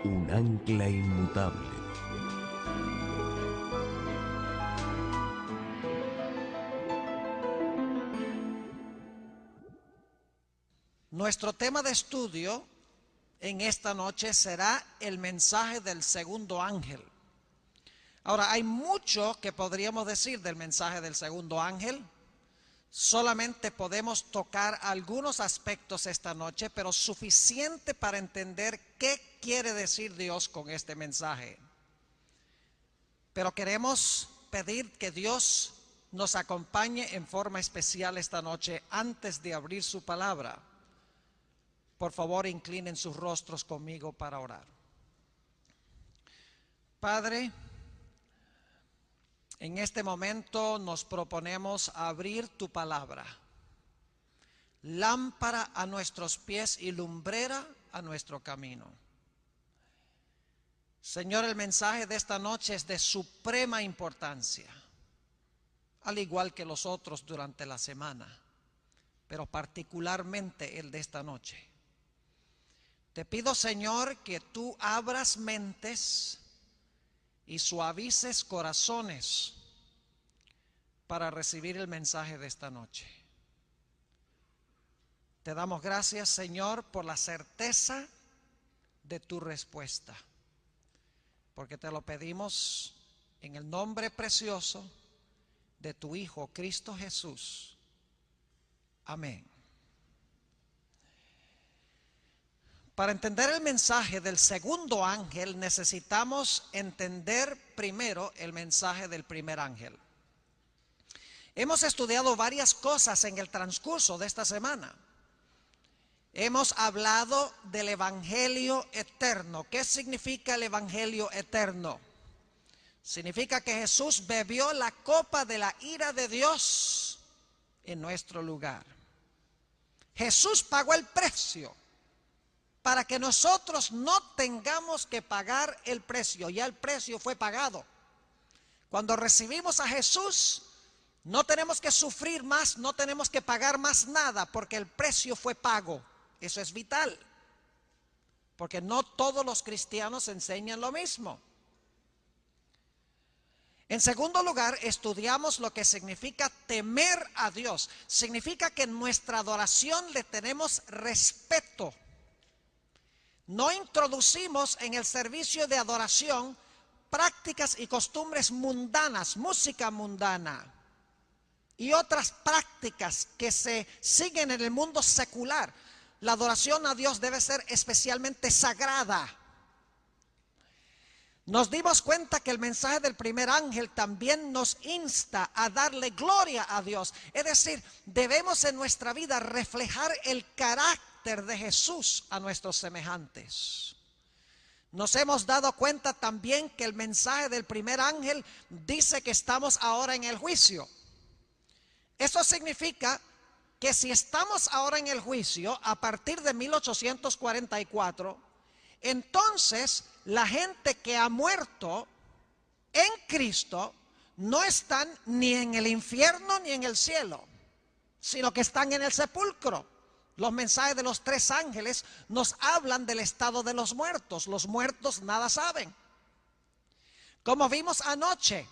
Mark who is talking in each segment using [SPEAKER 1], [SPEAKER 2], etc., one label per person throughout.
[SPEAKER 1] un ancla inmutable.
[SPEAKER 2] Nuestro tema de estudio en esta noche será el mensaje del segundo ángel. Ahora, hay mucho que podríamos decir del mensaje del segundo ángel. Solamente podemos tocar algunos aspectos esta noche, pero suficiente para entender qué quiere decir Dios con este mensaje. Pero queremos pedir que Dios nos acompañe en forma especial esta noche antes de abrir su palabra. Por favor, inclinen sus rostros conmigo para orar. Padre, en este momento nos proponemos abrir tu palabra, lámpara a nuestros pies y lumbrera a nuestro camino. Señor, el mensaje de esta noche es de suprema importancia, al igual que los otros durante la semana, pero particularmente el de esta noche. Te pido, Señor, que tú abras mentes y suavices corazones para recibir el mensaje de esta noche. Te damos gracias, Señor, por la certeza de tu respuesta, porque te lo pedimos en el nombre precioso de tu Hijo, Cristo Jesús. Amén. Para entender el mensaje del segundo ángel necesitamos entender primero el mensaje del primer ángel. Hemos estudiado varias cosas en el transcurso de esta semana. Hemos hablado del evangelio eterno. ¿Qué significa el evangelio eterno? Significa que Jesús bebió la copa de la ira de Dios en nuestro lugar. Jesús pagó el precio para que nosotros no tengamos que pagar el precio. Ya el precio fue pagado. Cuando recibimos a Jesús, no tenemos que sufrir más, no tenemos que pagar más nada, porque el precio fue pago. Eso es vital, porque no todos los cristianos enseñan lo mismo. En segundo lugar, estudiamos lo que significa temer a Dios. Significa que en nuestra adoración le tenemos respeto. No introducimos en el servicio de adoración prácticas y costumbres mundanas, música mundana y otras prácticas que se siguen en el mundo secular. La adoración a Dios debe ser especialmente sagrada. Nos dimos cuenta que el mensaje del primer ángel también nos insta a darle gloria a Dios. Es decir, debemos en nuestra vida reflejar el carácter de Jesús a nuestros semejantes. Nos hemos dado cuenta también que el mensaje del primer ángel dice que estamos ahora en el juicio. Eso significa que si estamos ahora en el juicio a partir de 1844, entonces la gente que ha muerto en Cristo no están ni en el infierno ni en el cielo, sino que están en el sepulcro. Los mensajes de los tres ángeles nos hablan del estado de los muertos. Los muertos nada saben. Como vimos anoche,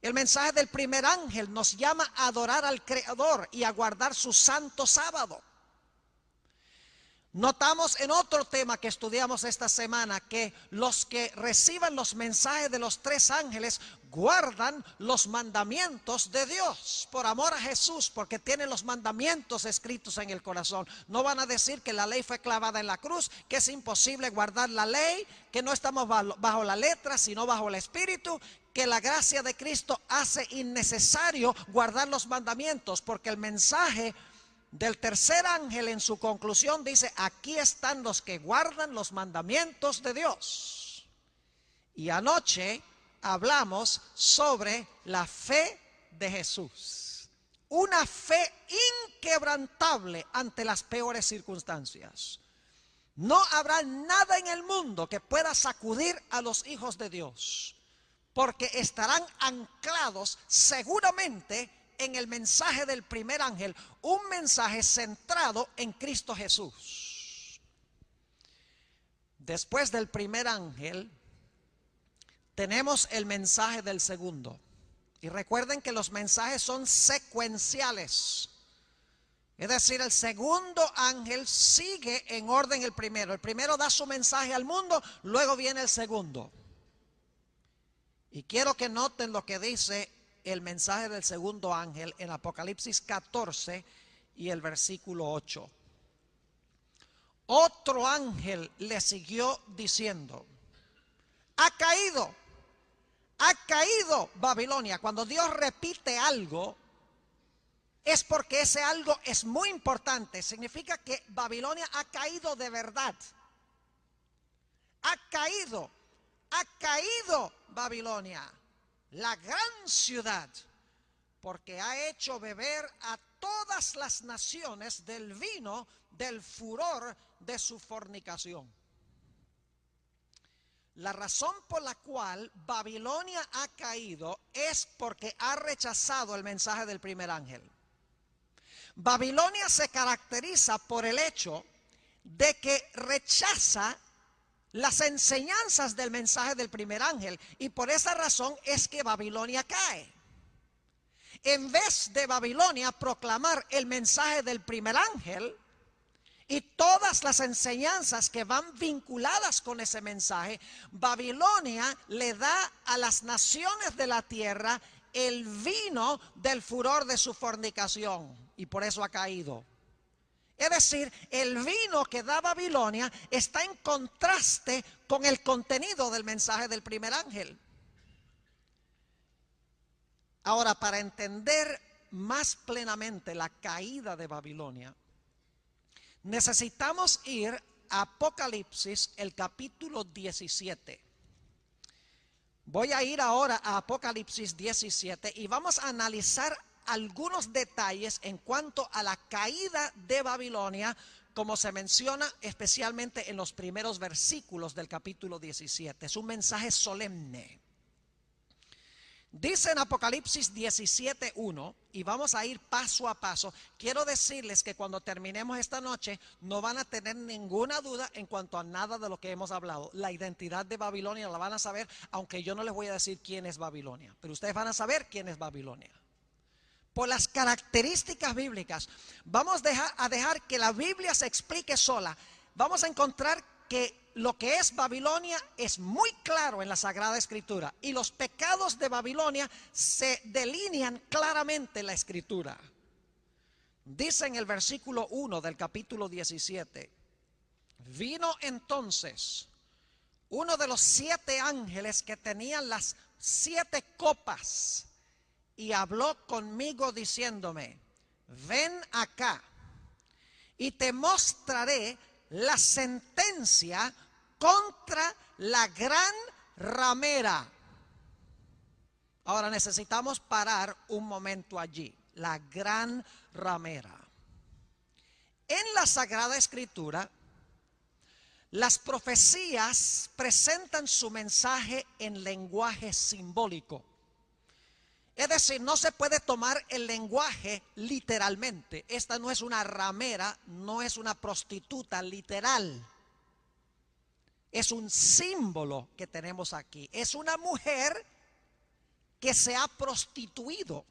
[SPEAKER 2] el mensaje del primer ángel nos llama a adorar al Creador y a guardar su santo sábado. Notamos en otro tema que estudiamos esta semana que los que reciban los mensajes de los tres ángeles guardan los mandamientos de Dios por amor a Jesús, porque tienen los mandamientos escritos en el corazón. No van a decir que la ley fue clavada en la cruz, que es imposible guardar la ley, que no estamos bajo la letra sino bajo el Espíritu, que la gracia de Cristo hace innecesario guardar los mandamientos, porque el mensaje del tercer ángel en su conclusión dice: aquí están los que guardan los mandamientos de Dios. Y anoche hablamos sobre la fe de Jesús, una fe inquebrantable ante las peores circunstancias. No habrá nada en el mundo que pueda sacudir a los hijos de Dios, porque estarán anclados seguramente en el mensaje del primer ángel, un mensaje centrado en Cristo Jesús. Después del primer ángel, tenemos el mensaje del segundo. Y recuerden que los mensajes son secuenciales. Es decir, el segundo ángel sigue en orden el primero. El primero da su mensaje al mundo, luego viene el segundo. Y quiero que noten lo que dice el mensaje del segundo ángel en Apocalipsis 14 y el versículo 8. Otro ángel le siguió diciendo: ha caído Babilonia. Cuando Dios repite algo, es porque ese algo es muy importante. Significa que Babilonia ha caído de verdad. Ha caído Babilonia, la gran ciudad, porque ha hecho beber a todas las naciones del vino del furor de su fornicación. La razón por la cual Babilonia ha caído es porque ha rechazado el mensaje del primer ángel. Babilonia se caracteriza por el hecho de que rechaza las enseñanzas del mensaje del primer ángel, y por esa razón es que Babilonia cae. En vez de Babilonia proclamar el mensaje del primer ángel y todas las enseñanzas que van vinculadas con ese mensaje, Babilonia le da a las naciones de la tierra el vino del furor de su fornicación, y por eso ha caído. Es decir, el vino que da Babilonia está en contraste con el contenido del mensaje del primer ángel. Ahora, para entender más plenamente la caída de Babilonia, necesitamos ir a Apocalipsis, el capítulo 17. Voy a ir ahora a Apocalipsis 17 y vamos a analizar algunos detalles en cuanto a la caída de Babilonia, como se menciona especialmente en los primeros versículos del capítulo 17. Es un mensaje solemne. Dice en Apocalipsis 17:1, y vamos a ir paso a paso. Quiero decirles que cuando terminemos esta noche no van a tener ninguna duda en cuanto a nada de lo que hemos hablado. La identidad de Babilonia la van a saber, aunque yo no les voy a decir quién es Babilonia, pero ustedes van a saber quién es Babilonia. Por las características bíblicas, vamos a dejar que la Biblia se explique sola. Vamos a encontrar que lo que es Babilonia es muy claro en la Sagrada Escritura, y los pecados de Babilonia se delinean claramente en la Escritura. Dice en el versículo 1 del capítulo 17: vino entonces uno de los 7 ángeles que tenían las 7 copas y habló conmigo diciéndome: ven acá y te mostraré la sentencia contra la gran ramera. Ahora necesitamos parar un momento allí. La gran ramera. En la Sagrada Escritura, las profecías presentan su mensaje en lenguaje simbólico. Es decir, no se puede tomar el lenguaje literalmente. Esta no es una ramera, no es una prostituta literal. Es un símbolo que tenemos aquí. Es una mujer que se ha prostituido.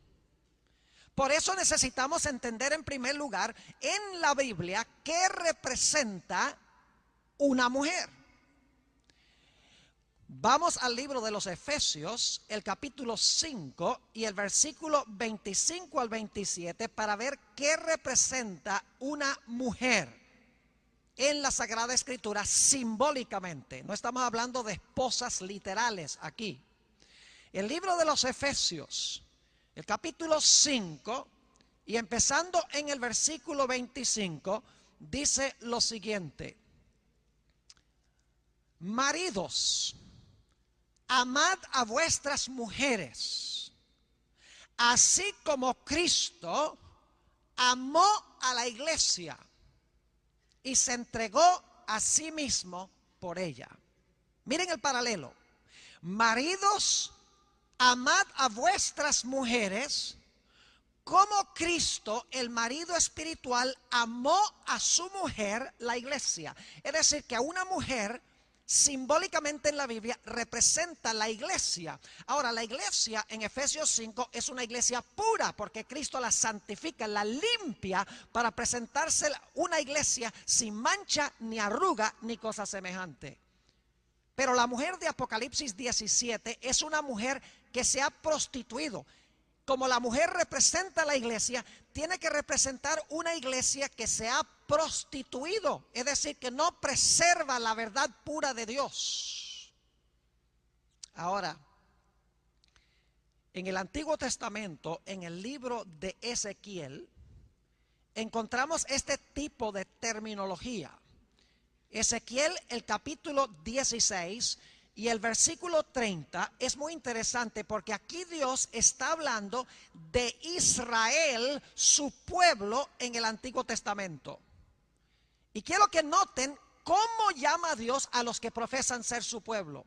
[SPEAKER 2] Por eso necesitamos entender en primer lugar en la Biblia qué representa una mujer. Vamos al libro de los Efesios, el capítulo 5 y el versículo 25 al 27 para ver qué representa una mujer en la Sagrada Escritura simbólicamente. No estamos hablando de esposas literales aquí. El libro de los Efesios, el capítulo 5 y empezando en el versículo 25, dice lo siguiente: maridos, amad a vuestras mujeres, así como Cristo amó a la iglesia y se entregó a sí mismo por ella. Miren el paralelo. Maridos, amad a vuestras mujeres como Cristo, el marido espiritual, amó a su mujer, la iglesia. Es decir, que a una mujer simbólicamente en la Biblia representa la iglesia. Ahora, la iglesia en Efesios 5 es una iglesia pura porque Cristo la santifica, la limpia para presentarse una iglesia sin mancha, ni arruga, ni cosa semejante. Pero la mujer de Apocalipsis 17 es una mujer que se ha prostituido. Como la mujer representa a la iglesia, tiene que representar una iglesia que se ha prostituido, es decir, que no preserva la verdad pura de Dios. Ahora, en el Antiguo Testamento, en el libro de Ezequiel, encontramos este tipo de terminología. Ezequiel, el capítulo 16 y el versículo 30 es muy interesante porque aquí Dios está hablando de Israel, su pueblo en el Antiguo Testamento. Y quiero que noten cómo llama Dios a los que profesan ser su pueblo.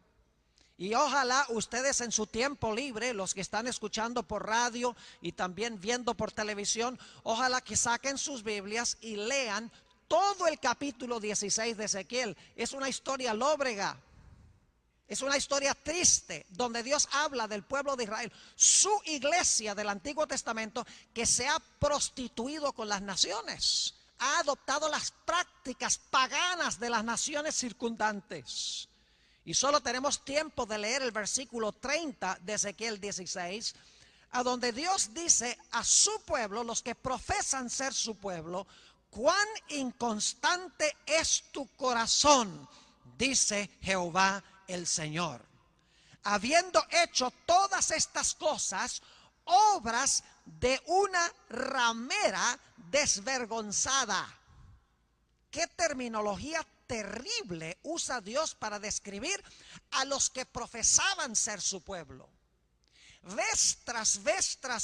[SPEAKER 2] Y ojalá ustedes en su tiempo libre, los que están escuchando por radio y también viendo por televisión, ojalá que saquen sus Biblias y lean todo el capítulo 16 de Ezequiel. Es una historia lóbrega. Es una historia triste donde Dios habla del pueblo de Israel, su iglesia del Antiguo Testamento, que se ha prostituido con las naciones, ha adoptado las prácticas paganas de las naciones circundantes. Y solo tenemos tiempo de leer el versículo 30 de Ezequiel 16, a donde Dios dice a su pueblo, los que profesan ser su pueblo: cuán inconstante es tu corazón, dice Jehová el Señor, habiendo hecho todas estas cosas, obras de una ramera desvergonzada. ¿Qué terminología terrible usa Dios para describir a los que profesaban ser su pueblo? Vez tras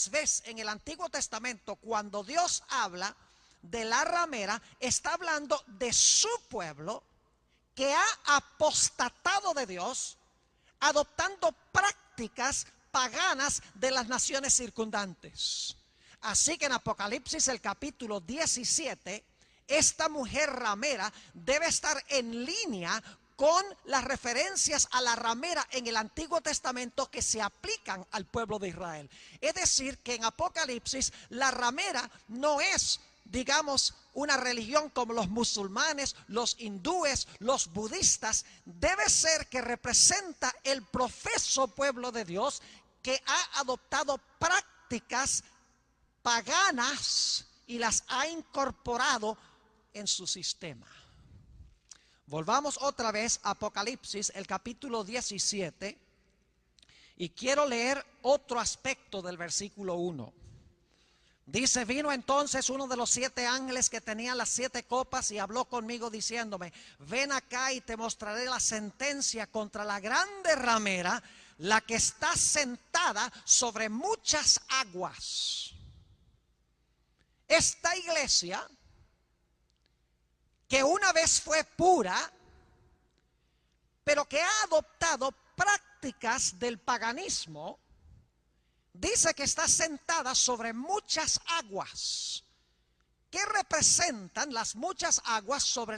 [SPEAKER 2] vez en el Antiguo Testamento, cuando Dios habla de la ramera, está hablando de su pueblo que ha apostatado de Dios, adoptando prácticas paganas de las naciones circundantes. Así que en Apocalipsis, el capítulo 17, esta mujer ramera debe estar en línea con las referencias a la ramera en el Antiguo Testamento que se aplican al pueblo de Israel. Es decir, que en Apocalipsis la ramera no es, digamos, una religión como los musulmanes, los hindúes, los budistas. Debe ser que representa el profeso pueblo de Dios que ha adoptado prácticas paganas y las ha incorporado en su sistema. Volvamos otra vez a Apocalipsis, el capítulo 17, y quiero leer otro aspecto del versículo 1. Dice: vino entonces uno de los 7 ángeles que tenía las 7 copas y habló conmigo diciéndome: ven acá y te mostraré la sentencia contra la grande ramera, la que está sentada sobre muchas aguas. Esta iglesia, que una vez fue pura, pero que ha adoptado prácticas del paganismo, dice que está sentada sobre muchas aguas. ¿Qué representan las muchas aguas sobre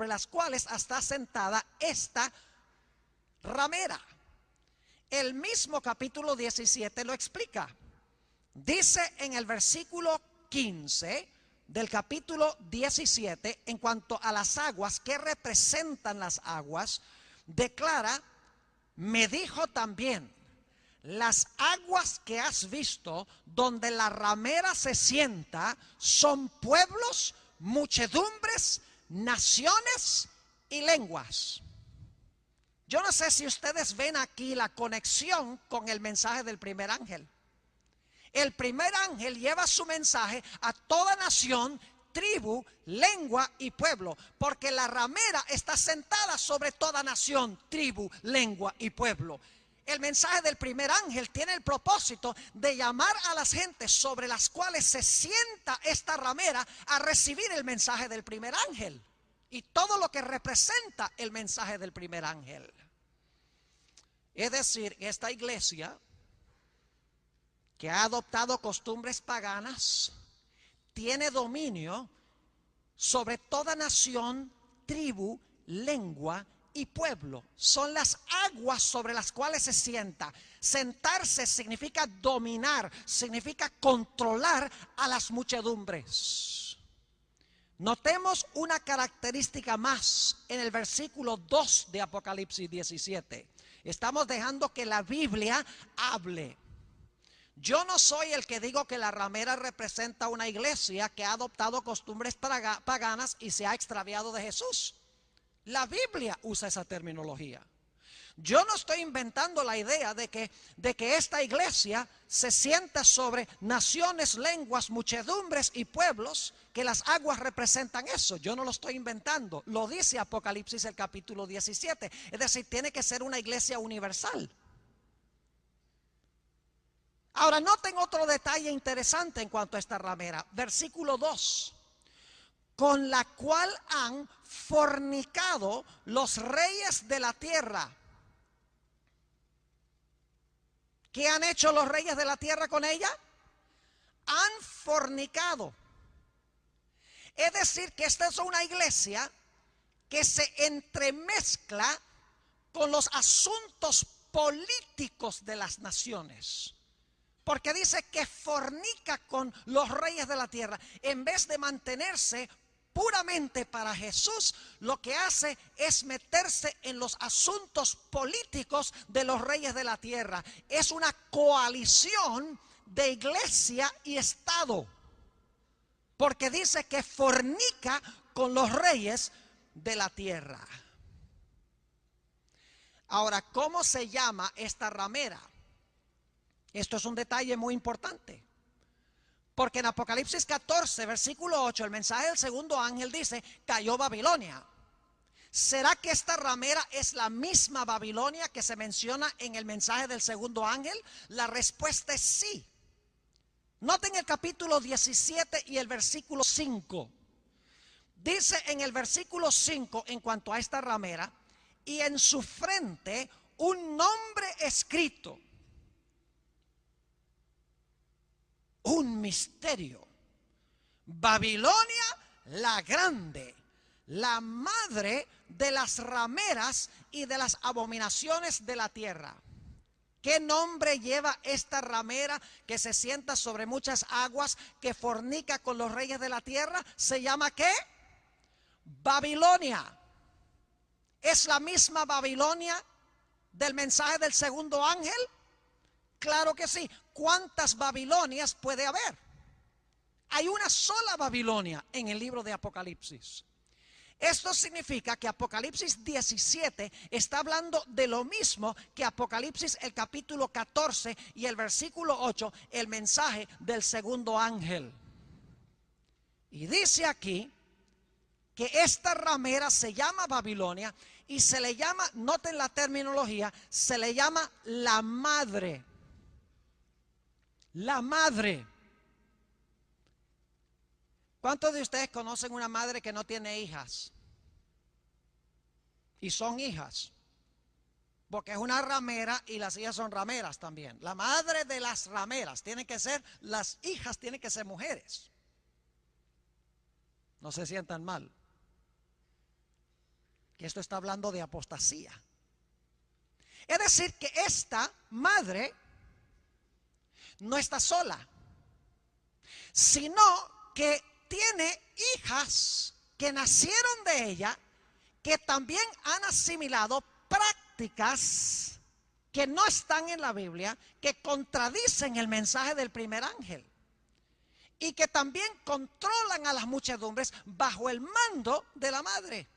[SPEAKER 2] las cuales está sentada esta ramera? El mismo capítulo 17 lo explica. Dice en el versículo 15 del capítulo 17, en cuanto a las aguas, ¿qué representan las aguas? Declara: me dijo también: las aguas que has visto donde la ramera se sienta son pueblos, muchedumbres, naciones y lenguas. Yo no sé si ustedes ven aquí la conexión con el mensaje del primer ángel. El primer ángel lleva su mensaje a toda nación, tribu, lengua y pueblo, porque la ramera está sentada sobre toda nación, tribu, lengua y pueblo. El mensaje del primer ángel tiene el propósito de llamar a las gentes sobre las cuales se sienta esta ramera a recibir el mensaje del primer ángel y todo lo que representa el mensaje del primer ángel. Es decir, esta iglesia que ha adoptado costumbres paganas tiene dominio sobre toda nación, tribu, lengua y pueblo son las aguas sobre las cuales se sienta. Sentarse significa dominar, significa controlar a las muchedumbres. Notemos una característica más en el versículo 2 de Apocalipsis 17. Estamos dejando que la Biblia hable. Yo no soy el que digo que la ramera representa una iglesia que ha adoptado costumbres paganas y se ha extraviado de Jesús. La Biblia usa esa terminología. Yo no estoy inventando la idea de que esta iglesia se sienta sobre naciones, lenguas, muchedumbres y pueblos, que las aguas representan eso. Yo no lo estoy inventando. Lo dice Apocalipsis el capítulo 17. Es decir, tiene que ser una iglesia universal. Ahora, noten otro detalle interesante en cuanto a esta ramera. Versículo 2. Con la cual han fornicado los reyes de la tierra. ¿Qué han hecho los reyes de la tierra con ella? Han fornicado. Es decir, que esta es una iglesia que se entremezcla con los asuntos políticos de las naciones. Porque dice que fornica con los reyes de la tierra. En vez de mantenerse puramente para Jesús, lo que hace es meterse en los asuntos políticos de los reyes de la tierra. Es una coalición de iglesia y Estado, porque dice que fornica con los reyes de la tierra. Ahora, ¿cómo se llama esta ramera? Esto es un detalle muy importante. Porque en Apocalipsis 14, versículo 8, el mensaje del segundo ángel dice, cayó Babilonia. ¿Será que esta ramera es la misma Babilonia que se menciona en el mensaje del segundo ángel? La respuesta es sí. Noten el capítulo 17 y el versículo 5. Dice en el versículo 5 en cuanto a esta ramera, y en su frente un nombre escrito. Un misterio. Babilonia la grande, la madre de las rameras y de las abominaciones de la tierra. ¿Qué nombre lleva esta ramera que se sienta sobre muchas aguas, que fornica con los reyes de la tierra? ¿Se llama qué? Babilonia. ¿Es la misma Babilonia del mensaje del segundo ángel? Claro que sí. ¿Cuántas Babilonias puede haber? Hay una sola Babilonia en el libro de Apocalipsis. Esto significa que Apocalipsis 17 está hablando de lo mismo que Apocalipsis el capítulo 14 y el versículo 8, el mensaje del segundo ángel. Y dice aquí que esta ramera se llama Babilonia y se le llama, noten la terminología, se le llama la madre. La madre. ¿Cuántos de ustedes conocen una madre que no tiene hijas? Y son hijas. Porque es una ramera y las hijas son rameras también. La madre de las rameras tienen que ser, las hijas tienen que ser mujeres. No se sientan mal. Que esto está hablando de apostasía. Es decir, que esta madre no está sola, sino que tiene hijas que nacieron de ella, que también han asimilado prácticas que no están en la Biblia, que contradicen el mensaje del primer ángel y que también controlan a las muchedumbres bajo el mando de la madre,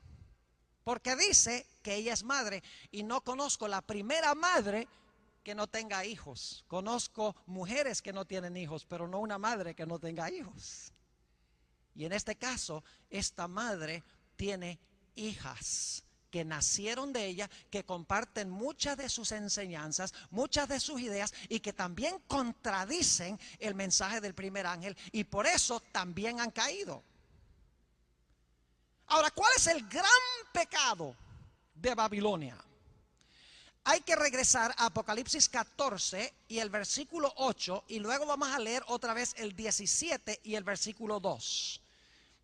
[SPEAKER 2] porque dice que ella es madre, y no conozco la primera madre que no tenga hijos. Conozco mujeres que no tienen hijos, pero no una madre que no tenga hijos. Y en este caso, esta madre tiene hijas que nacieron de ella, que comparten muchas de sus enseñanzas, muchas de sus ideas, y que también contradicen el mensaje del primer ángel, y por eso también han caído. Ahora, ¿cuál es el gran pecado de Babilonia? Hay que regresar a Apocalipsis 14 y el versículo 8, y luego vamos a leer otra vez el 17 y el versículo 2.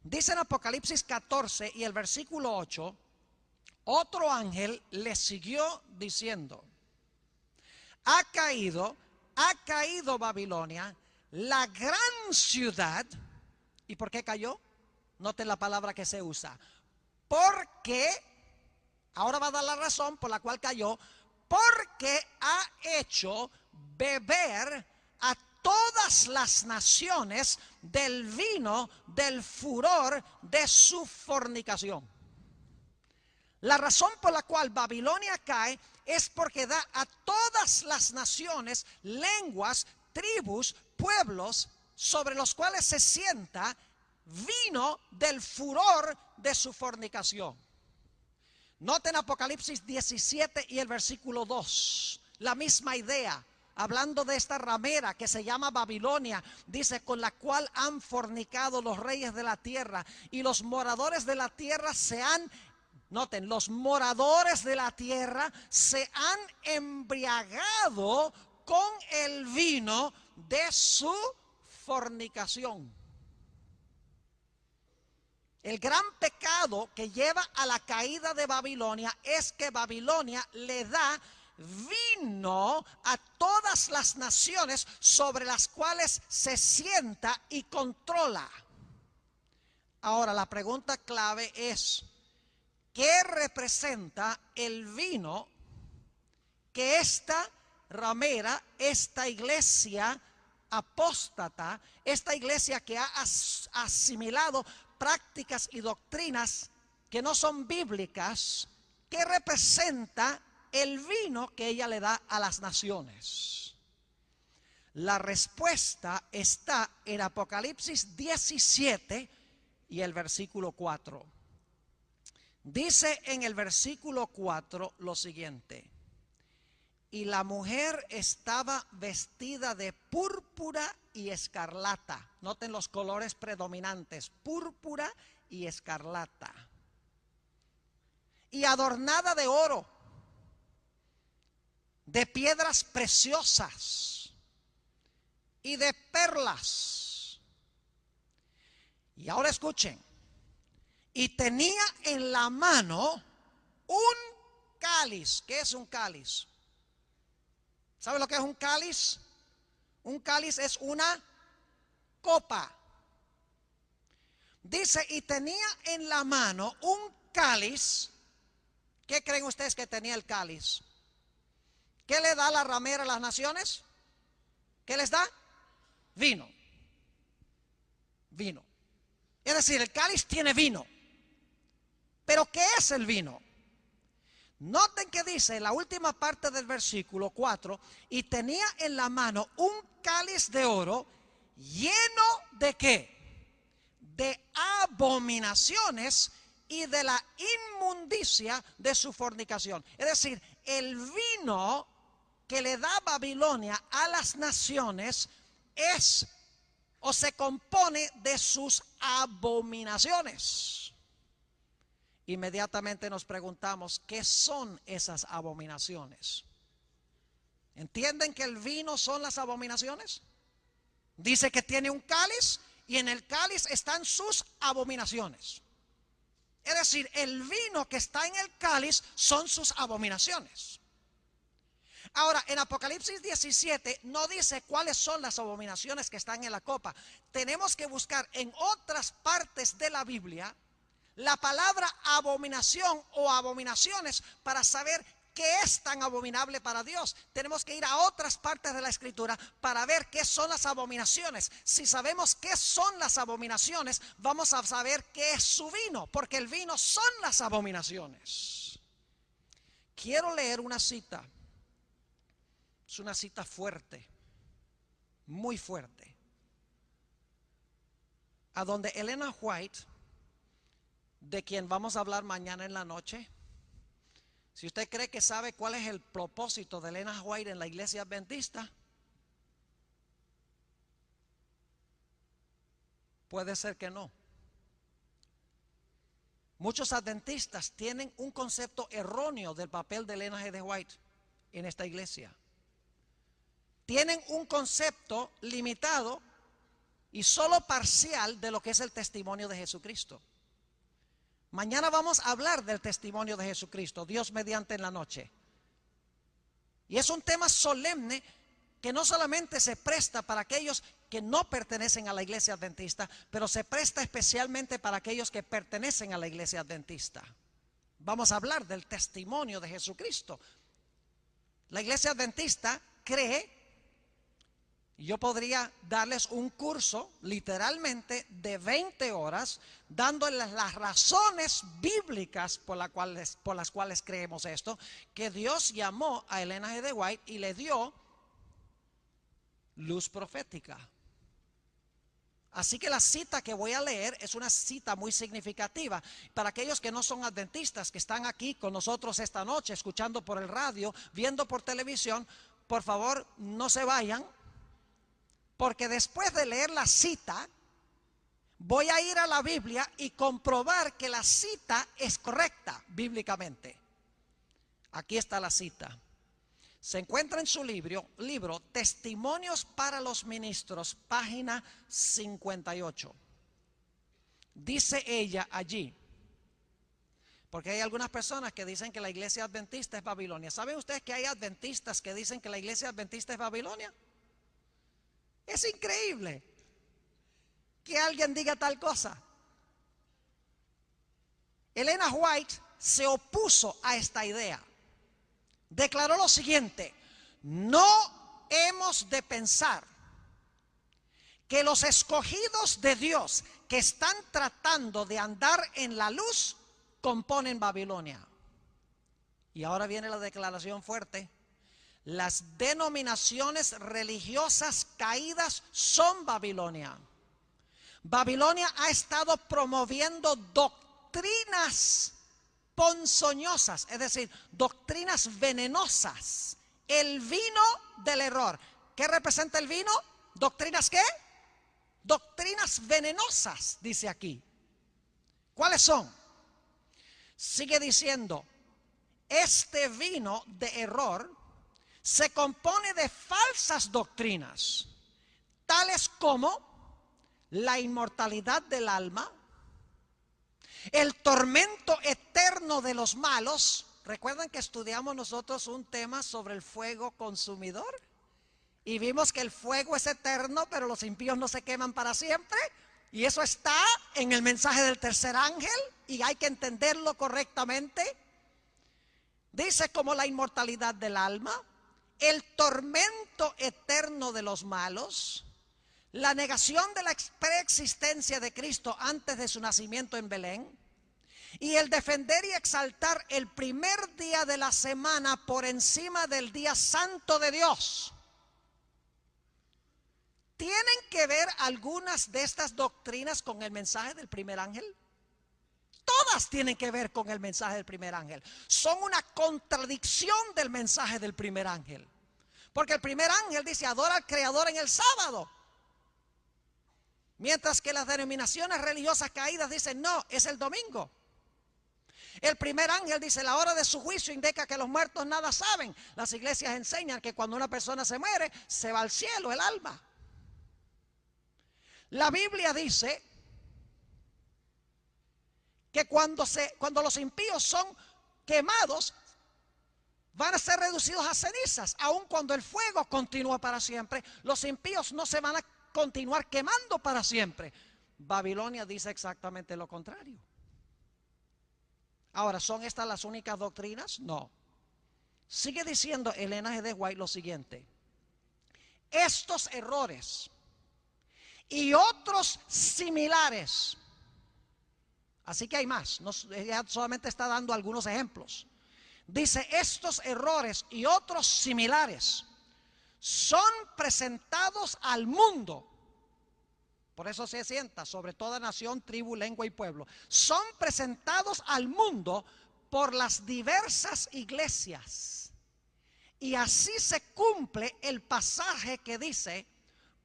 [SPEAKER 2] Dice en Apocalipsis 14 y el versículo 8, otro ángel le siguió diciendo: ha caído Babilonia, la gran ciudad. ¿Y por qué cayó? Noten la palabra que se usa. Porque, ahora va a dar la razón por la cual cayó, porque ha hecho beber a todas las naciones del vino del furor de su fornicación. La razón por la cual Babilonia cae es porque da a todas las naciones, lenguas, tribus, pueblos sobre los cuales se sienta vino del furor de su fornicación. Noten Apocalipsis 17 y el versículo 2, la misma idea, hablando de esta ramera que se llama Babilonia, dice: con la cual han fornicado los reyes de la tierra, y los moradores de la tierra se han, noten, los moradores de la tierra se han embriagado con el vino de su fornicación. El gran pecado que lleva a la caída de Babilonia es que Babilonia le da vino a todas las naciones sobre las cuales se sienta y controla. Ahora, la pregunta clave es: ¿qué representa el vino que esta ramera, esta iglesia apóstata, esta iglesia que ha asimilado prácticas y doctrinas que no son bíblicas, qué representa el vino que ella le da a las naciones? La respuesta está en Apocalipsis 17 y el versículo 4. Dice en el versículo 4 lo siguiente: y la mujer estaba vestida de púrpura y escarlata. Noten los colores predominantes: púrpura y escarlata. Y adornada de oro, de piedras preciosas y de perlas. Y ahora escuchen: y tenía en la mano un cáliz. ¿Qué es un cáliz? ¿Sabe lo que es un cáliz? Un cáliz es una copa. Dice: y tenía en la mano un cáliz. ¿Qué creen ustedes que tenía el cáliz? ¿Qué le da la ramera a las naciones? ¿Qué les da? Vino. Vino. Es decir, el cáliz tiene vino. ¿Pero qué es el vino? Noten que dice en la última parte del versículo 4: y tenía en la mano un cáliz de oro lleno de ¿qué? De abominaciones y de la inmundicia de su fornicación. Es decir, el vino que le da Babilonia a las naciones es o se compone de sus abominaciones. Inmediatamente nos preguntamos: ¿qué son esas abominaciones? ¿Entienden que el vino son las abominaciones? Dice que tiene un cáliz y en el cáliz están sus abominaciones. Es decir, el vino que está en el cáliz son sus abominaciones. Ahora, en Apocalipsis 17 no dice cuáles son las abominaciones que están en la copa. Tenemos que buscar en otras partes de la Biblia la palabra abominación o abominaciones para saber qué es tan abominable para Dios. Tenemos que ir a otras partes de la Escritura para ver qué son las abominaciones. Si sabemos qué son las abominaciones, vamos a saber qué es su vino, porque el vino son las abominaciones. Quiero leer una cita. Es una cita fuerte, muy fuerte, a donde Elena White, de quien vamos a hablar mañana en la noche, si usted cree que sabe cuál es el propósito de Elena White en la iglesia adventista, puede ser que no. Muchos adventistas tienen un concepto erróneo del papel de Elena G. White en esta iglesia. Tienen un concepto limitado y solo parcial de lo que es el testimonio de Jesucristo. Mañana vamos a hablar del testimonio de Jesucristo, Dios mediante en la noche. Y es un tema solemne que no solamente se presta para aquellos que no pertenecen a la iglesia adventista, pero se presta especialmente para aquellos que pertenecen a la iglesia adventista. Vamos a hablar del testimonio de Jesucristo. La iglesia adventista cree, y yo podría darles un curso literalmente de 20 horas dándoles las razones bíblicas por las cuales creemos esto, que Dios llamó a Ellen G. de White y le dio luz profética. Así que la cita que voy a leer es una cita muy significativa para aquellos que no son adventistas, que están aquí con nosotros esta noche, escuchando por el radio, viendo por televisión. Por favor, no se vayan, porque después de leer la cita, voy a ir a la Biblia y comprobar que la cita es correcta bíblicamente. Aquí está la cita. Se encuentra en su libro Testimonios para los Ministros, página 58. Dice ella allí, porque hay algunas personas que dicen que la iglesia adventista es Babilonia. ¿Saben ustedes que hay adventistas que dicen que la iglesia adventista es Babilonia? Es increíble que alguien diga tal cosa. Ellen G. White se opuso a esta idea. Declaró lo siguiente: no hemos de pensar que los escogidos de Dios que están tratando de andar en la luz componen Babilonia. Y ahora viene la declaración fuerte: las denominaciones religiosas caídas son Babilonia. Babilonia ha estado promoviendo doctrinas ponzoñosas, es decir, doctrinas venenosas, el vino del error. ¿Qué representa el vino? ¿Doctrinas qué? Doctrinas venenosas, dice aquí. ¿Cuáles son? Sigue diciendo, este vino de error se compone de falsas doctrinas, tales como la inmortalidad del alma, el tormento eterno de los malos. ¿Recuerdan que estudiamos nosotros un tema sobre el fuego consumidor? Y vimos que el fuego es eterno, pero los impíos no se queman para siempre. Y eso está en el mensaje del tercer ángel y hay que entenderlo correctamente. Dice como la inmortalidad del alma, el tormento eterno de los malos, la negación de la preexistencia de Cristo antes de su nacimiento en Belén, y el defender y exaltar el primer día de la semana por encima del día santo de Dios. ¿Tienen que ver algunas de estas doctrinas con el mensaje del primer ángel? Todas tienen que ver con el mensaje del primer ángel. Son una contradicción del mensaje del primer ángel. Porque el primer ángel dice, adora al Creador en el sábado. Mientras que las denominaciones religiosas caídas dicen, no, es el domingo. El primer ángel dice, la hora de su juicio indica que los muertos nada saben. Las iglesias enseñan que cuando una persona se muere, se va al cielo el alma. La Biblia dice que cuando los impíos son quemados, van a ser reducidos a cenizas. Aun cuando el fuego continúa para siempre, los impíos no se van a continuar quemando para siempre. Babilonia dice exactamente lo contrario. Ahora, ¿son estas las únicas doctrinas? No. Sigue diciendo Ellen G. de White lo siguiente: estos errores y otros similares, así que hay más, ella solamente está dando algunos ejemplos. Dice, estos errores y otros similares son presentados al mundo. Por eso se sienta sobre toda nación, tribu, lengua y pueblo. Son presentados al mundo por las diversas iglesias. Y así se cumple el pasaje que dice,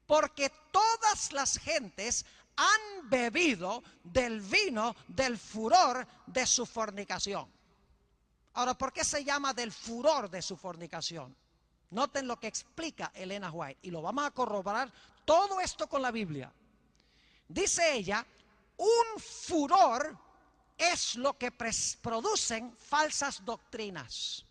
[SPEAKER 2] porque todas las gentes han bebido del vino del furor de su fornicación. Ahora, ¿por qué se llama del furor de su fornicación? Noten lo que explica Ellen G. White y lo vamos a corroborar todo esto con la Biblia. Dice ella, un furor es lo que producen falsas doctrinas.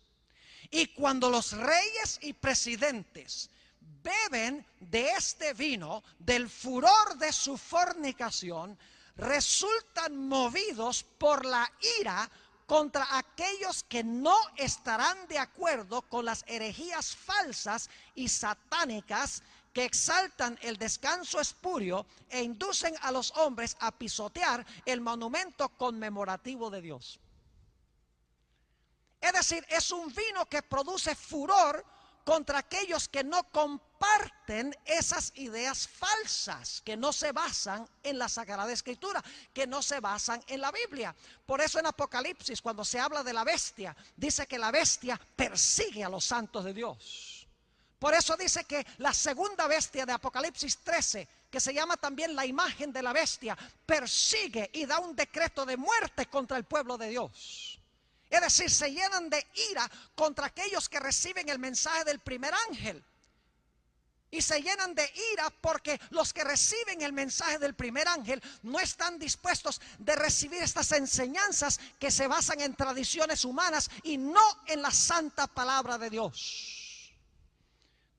[SPEAKER 2] Y cuando los reyes y presidentes beben de este vino, del furor de su fornicación, resultan movidos por la ira contra aquellos que no estarán de acuerdo con las herejías falsas y satánicas que exaltan el descanso espurio e inducen a los hombres a pisotear el monumento conmemorativo de Dios. Es decir, es un vino que produce furor contra aquellos que no comparten esas ideas falsas, que no se basan en la Sagrada Escritura, que no se basan en la Biblia. Por eso en Apocalipsis, cuando se habla de la bestia, dice que la bestia persigue a los santos de Dios. Por eso dice que la segunda bestia de Apocalipsis 13, que se llama también la imagen de la bestia, persigue y da un decreto de muerte contra el pueblo de Dios. Es decir, se llenan de ira contra aquellos que reciben el mensaje del primer ángel. Y se llenan de ira porque los que reciben el mensaje del primer ángel no están dispuestos de recibir estas enseñanzas que se basan en tradiciones humanas y no en la santa palabra de Dios.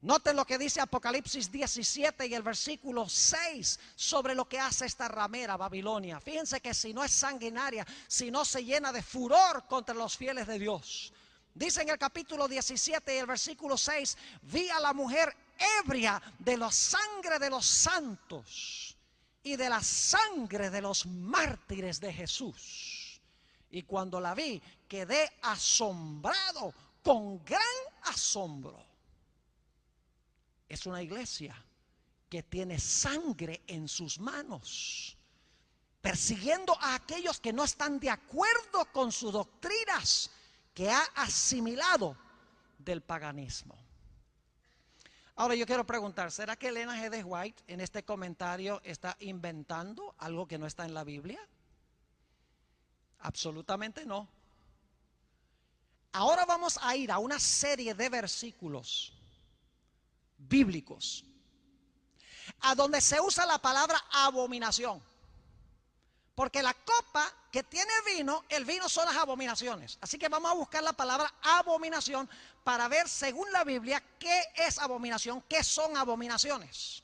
[SPEAKER 2] Noten lo que dice Apocalipsis 17 y el versículo 6 sobre lo que hace esta ramera Babilonia. Fíjense que si no es sanguinaria, si no se llena de furor contra los fieles de Dios. Dice en el capítulo 17 y el versículo 6, vi a la mujer ebria de la sangre de los santos y de la sangre de los mártires de Jesús. Y cuando la vi, quedé asombrado con gran asombro. Es una iglesia que tiene sangre en sus manos, persiguiendo a aquellos que no están de acuerdo con sus doctrinas, que ha asimilado del paganismo. Ahora yo quiero preguntar, ¿será que Elena G. de White en este comentario está inventando algo que no está en la Biblia? Absolutamente no. Ahora vamos a ir a una serie de versículos bíblicos a donde se usa la palabra abominación, porque la copa que tiene vino, el vino son las abominaciones. Así que vamos a buscar la palabra abominación para ver según la Biblia qué es abominación, qué son abominaciones.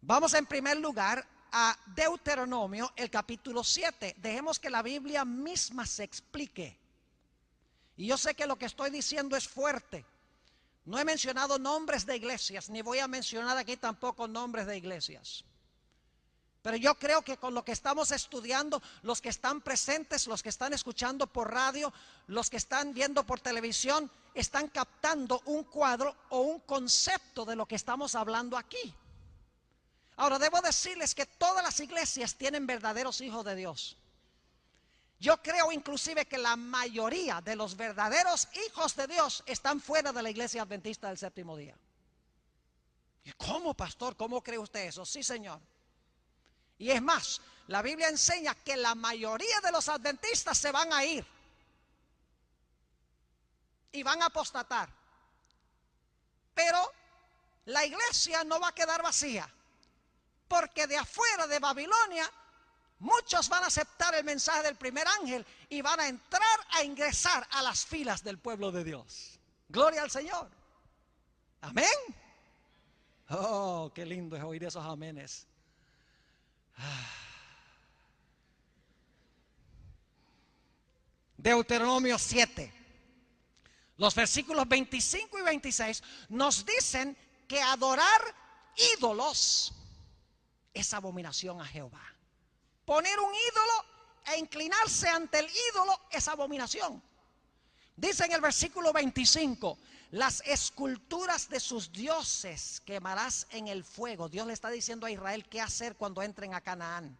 [SPEAKER 2] Vamos en primer lugar a Deuteronomio, el capítulo 7. Dejemos que la Biblia misma se explique. Y yo sé que lo que estoy diciendo es fuerte. No he mencionado nombres de iglesias, ni voy a mencionar aquí tampoco nombres de iglesias. Pero yo creo que con lo que estamos estudiando, los que están presentes, los que están escuchando por radio, los que están viendo por televisión, están captando un cuadro o un concepto de lo que estamos hablando aquí. Ahora, debo decirles que todas las iglesias tienen verdaderos hijos de Dios. Yo creo inclusive que la mayoría de los verdaderos hijos de Dios están fuera de la iglesia adventista del séptimo día. ¿Y cómo, pastor? ¿Cómo cree usted eso? Sí, señor. Y es más, la Biblia enseña que la mayoría de los adventistas se van a ir y van a apostatar. Pero la iglesia no va a quedar vacía, porque de afuera de Babilonia muchos van a aceptar el mensaje del primer ángel y van a entrar a ingresar a las filas del pueblo de Dios. Gloria al Señor. Amén. Oh, qué lindo es oír esos amenes. Deuteronomio 7, los versículos 25 y 26 nos dicen que adorar ídolos es abominación a Jehová. Poner un ídolo e inclinarse ante el ídolo es abominación. Dice en el versículo 25, las esculturas de sus dioses quemarás en el fuego. Dios le está diciendo a Israel qué hacer cuando entren a Canaán.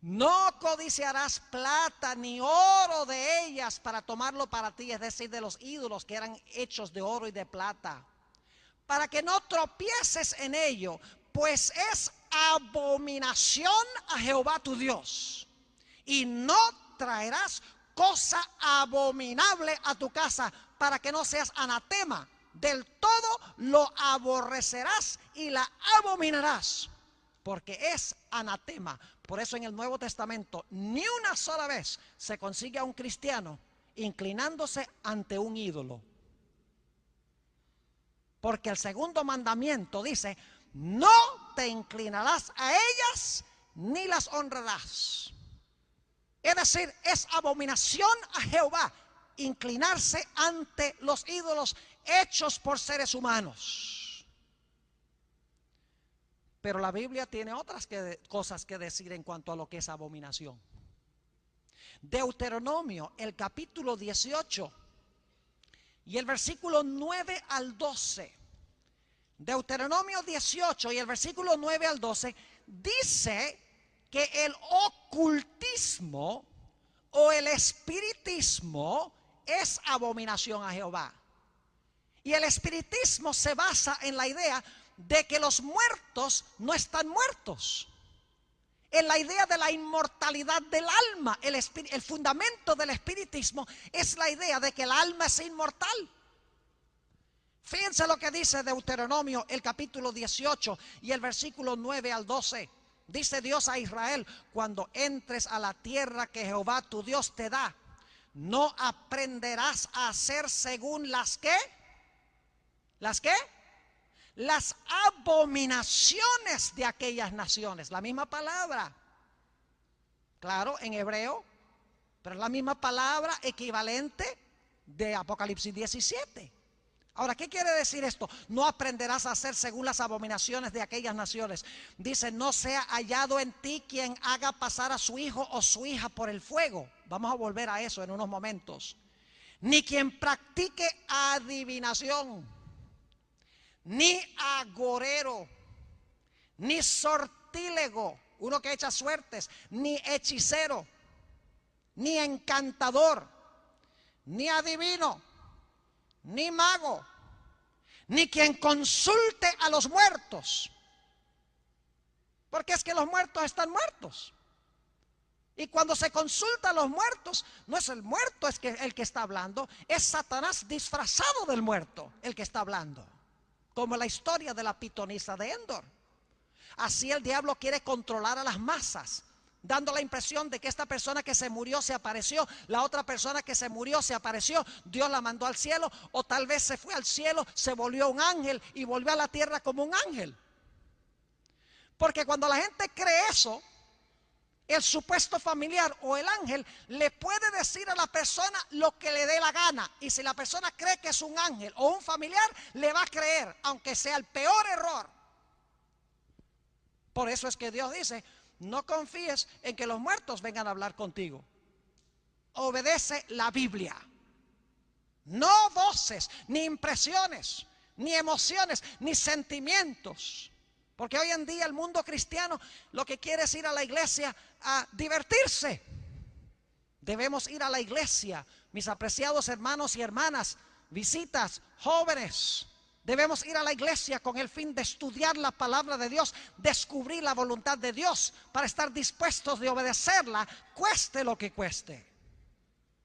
[SPEAKER 2] No codiciarás plata ni oro de ellas para tomarlo para ti, es decir, de los ídolos que eran hechos de oro y de plata, para que no tropieces en ello, pues es abominación a Jehová tu Dios. Y no traerás cosa abominable a tu casa, para que no seas anatema. Del todo lo aborrecerás y la abominarás. porque es anatema. Por eso en el Nuevo Testamento ni una sola vez se consigue a un cristiano inclinándose ante un ídolo. Porque el segundo mandamiento dice: no te inclinarás a ellas ni las honrarás. Es decir, es abominación a Jehová inclinarse ante los ídolos hechos por seres humanos. Pero la Biblia tiene otras cosas que decir en cuanto a lo que es abominación. Deuteronomio, el capítulo 18 y el versículo 9 al 12. Deuteronomio 18 y el versículo 9 al 12 dice que el ocultismo o el espiritismo es abominación a Jehová. Y el espiritismo se basa en la idea de que los muertos no están muertos, en la idea de la inmortalidad del alma. El fundamento del espiritismo es la idea de que el alma es inmortal. Fíjense lo que dice Deuteronomio, el capítulo 18 y el versículo 9 al 12. Dice Dios a Israel: cuando entres a la tierra que Jehová tu Dios te da, no aprenderás a hacer según las que, ¿las qué? Las abominaciones de aquellas naciones. La misma palabra, claro, en hebreo, pero es la misma palabra equivalente de Apocalipsis 17. Ahora, ¿qué quiere decir esto? No aprenderás a hacer según las abominaciones de aquellas naciones. Dice: no sea hallado en ti quien haga pasar a su hijo o su hija por el fuego. Vamos a volver a eso en unos momentos. Ni quien practique adivinación, ni agorero, ni sortílego, uno que echa suertes, ni hechicero, ni encantador, ni adivino, ni mago, ni quien consulte a los muertos. Porque es que los muertos están muertos. Y cuando se consulta a los muertos, no es el muerto el que está hablando, es Satanás disfrazado del muerto el que está hablando. Como la historia de la pitonisa de Endor. Así el diablo quiere controlar a las masas, dando la impresión de que esta persona que se murió se apareció, la otra persona que se murió se apareció, Dios la mandó al cielo, o tal vez se fue al cielo, se volvió un ángel y volvió a la tierra como un ángel. Porque cuando la gente cree eso, el supuesto familiar o el ángel le puede decir a la persona lo que le dé la gana. Y si la persona cree que es un ángel o un familiar, le va a creer, aunque sea el peor error. Por eso es que Dios dice: no confíes en que los muertos vengan a hablar contigo. Obedece la Biblia. No voces, ni impresiones, ni emociones, ni sentimientos. Porque hoy en día el mundo cristiano lo que quiere es ir a la iglesia a divertirse. Debemos ir a la iglesia, mis apreciados hermanos y hermanas, visitas, jóvenes. Debemos ir a la iglesia con el fin de estudiar la palabra de Dios, descubrir la voluntad de Dios, para estar dispuestos de obedecerla, cueste lo que cueste.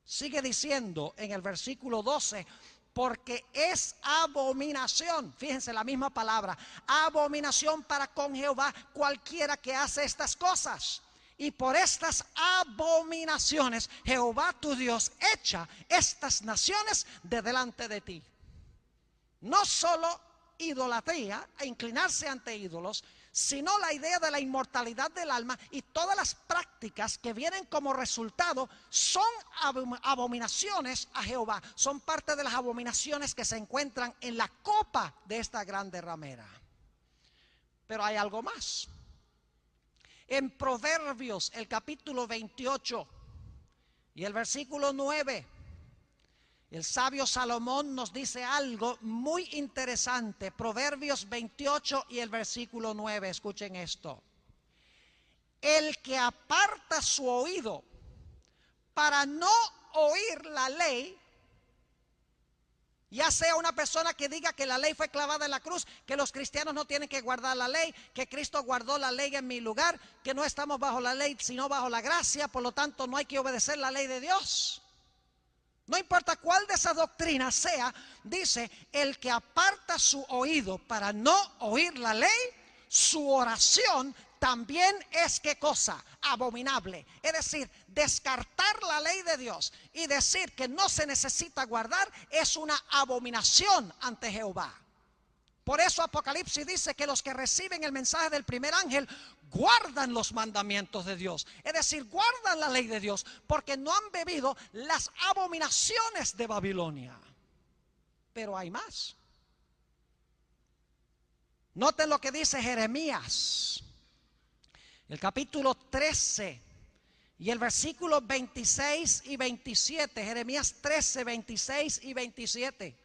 [SPEAKER 2] Sigue diciendo en el versículo 12: porque es abominación, fíjense la misma palabra, abominación para con Jehová cualquiera que hace estas cosas. Y por estas abominaciones Jehová tu Dios echa estas naciones de delante de ti. No solo idolatría e inclinarse ante ídolos, sino la idea de la inmortalidad del alma y todas las prácticas que vienen como resultado son abominaciones a Jehová. Son parte de las abominaciones que se encuentran en la copa de esta grande ramera. Pero hay algo más. En Proverbios, el capítulo 28 y el versículo 9, el sabio Salomón nos dice algo muy interesante. Proverbios 28 y el versículo 9, escuchen esto: el que aparta su oído para no oír la ley, ya sea una persona que diga que la ley fue clavada en la cruz, que los cristianos no tienen que guardar la ley, que Cristo guardó la ley en mi lugar, que no estamos bajo la ley sino bajo la gracia, por lo tanto no hay que obedecer la ley de Dios. No importa cuál de esas doctrinas sea, dice: el que aparta su oído para no oír la ley, su oración también es, ¿qué cosa? Abominable. Es decir, descartar la ley de Dios y decir que no se necesita guardar es una abominación ante Jehová. Por eso Apocalipsis dice que los que reciben el mensaje del primer ángel guardan los mandamientos de Dios. Es decir, guardan la ley de Dios porque no han bebido las abominaciones de Babilonia. Pero hay más. Noten lo que dice Jeremías, el capítulo 13 y el versículo 26 y 27. Jeremías 13, 26 y 27.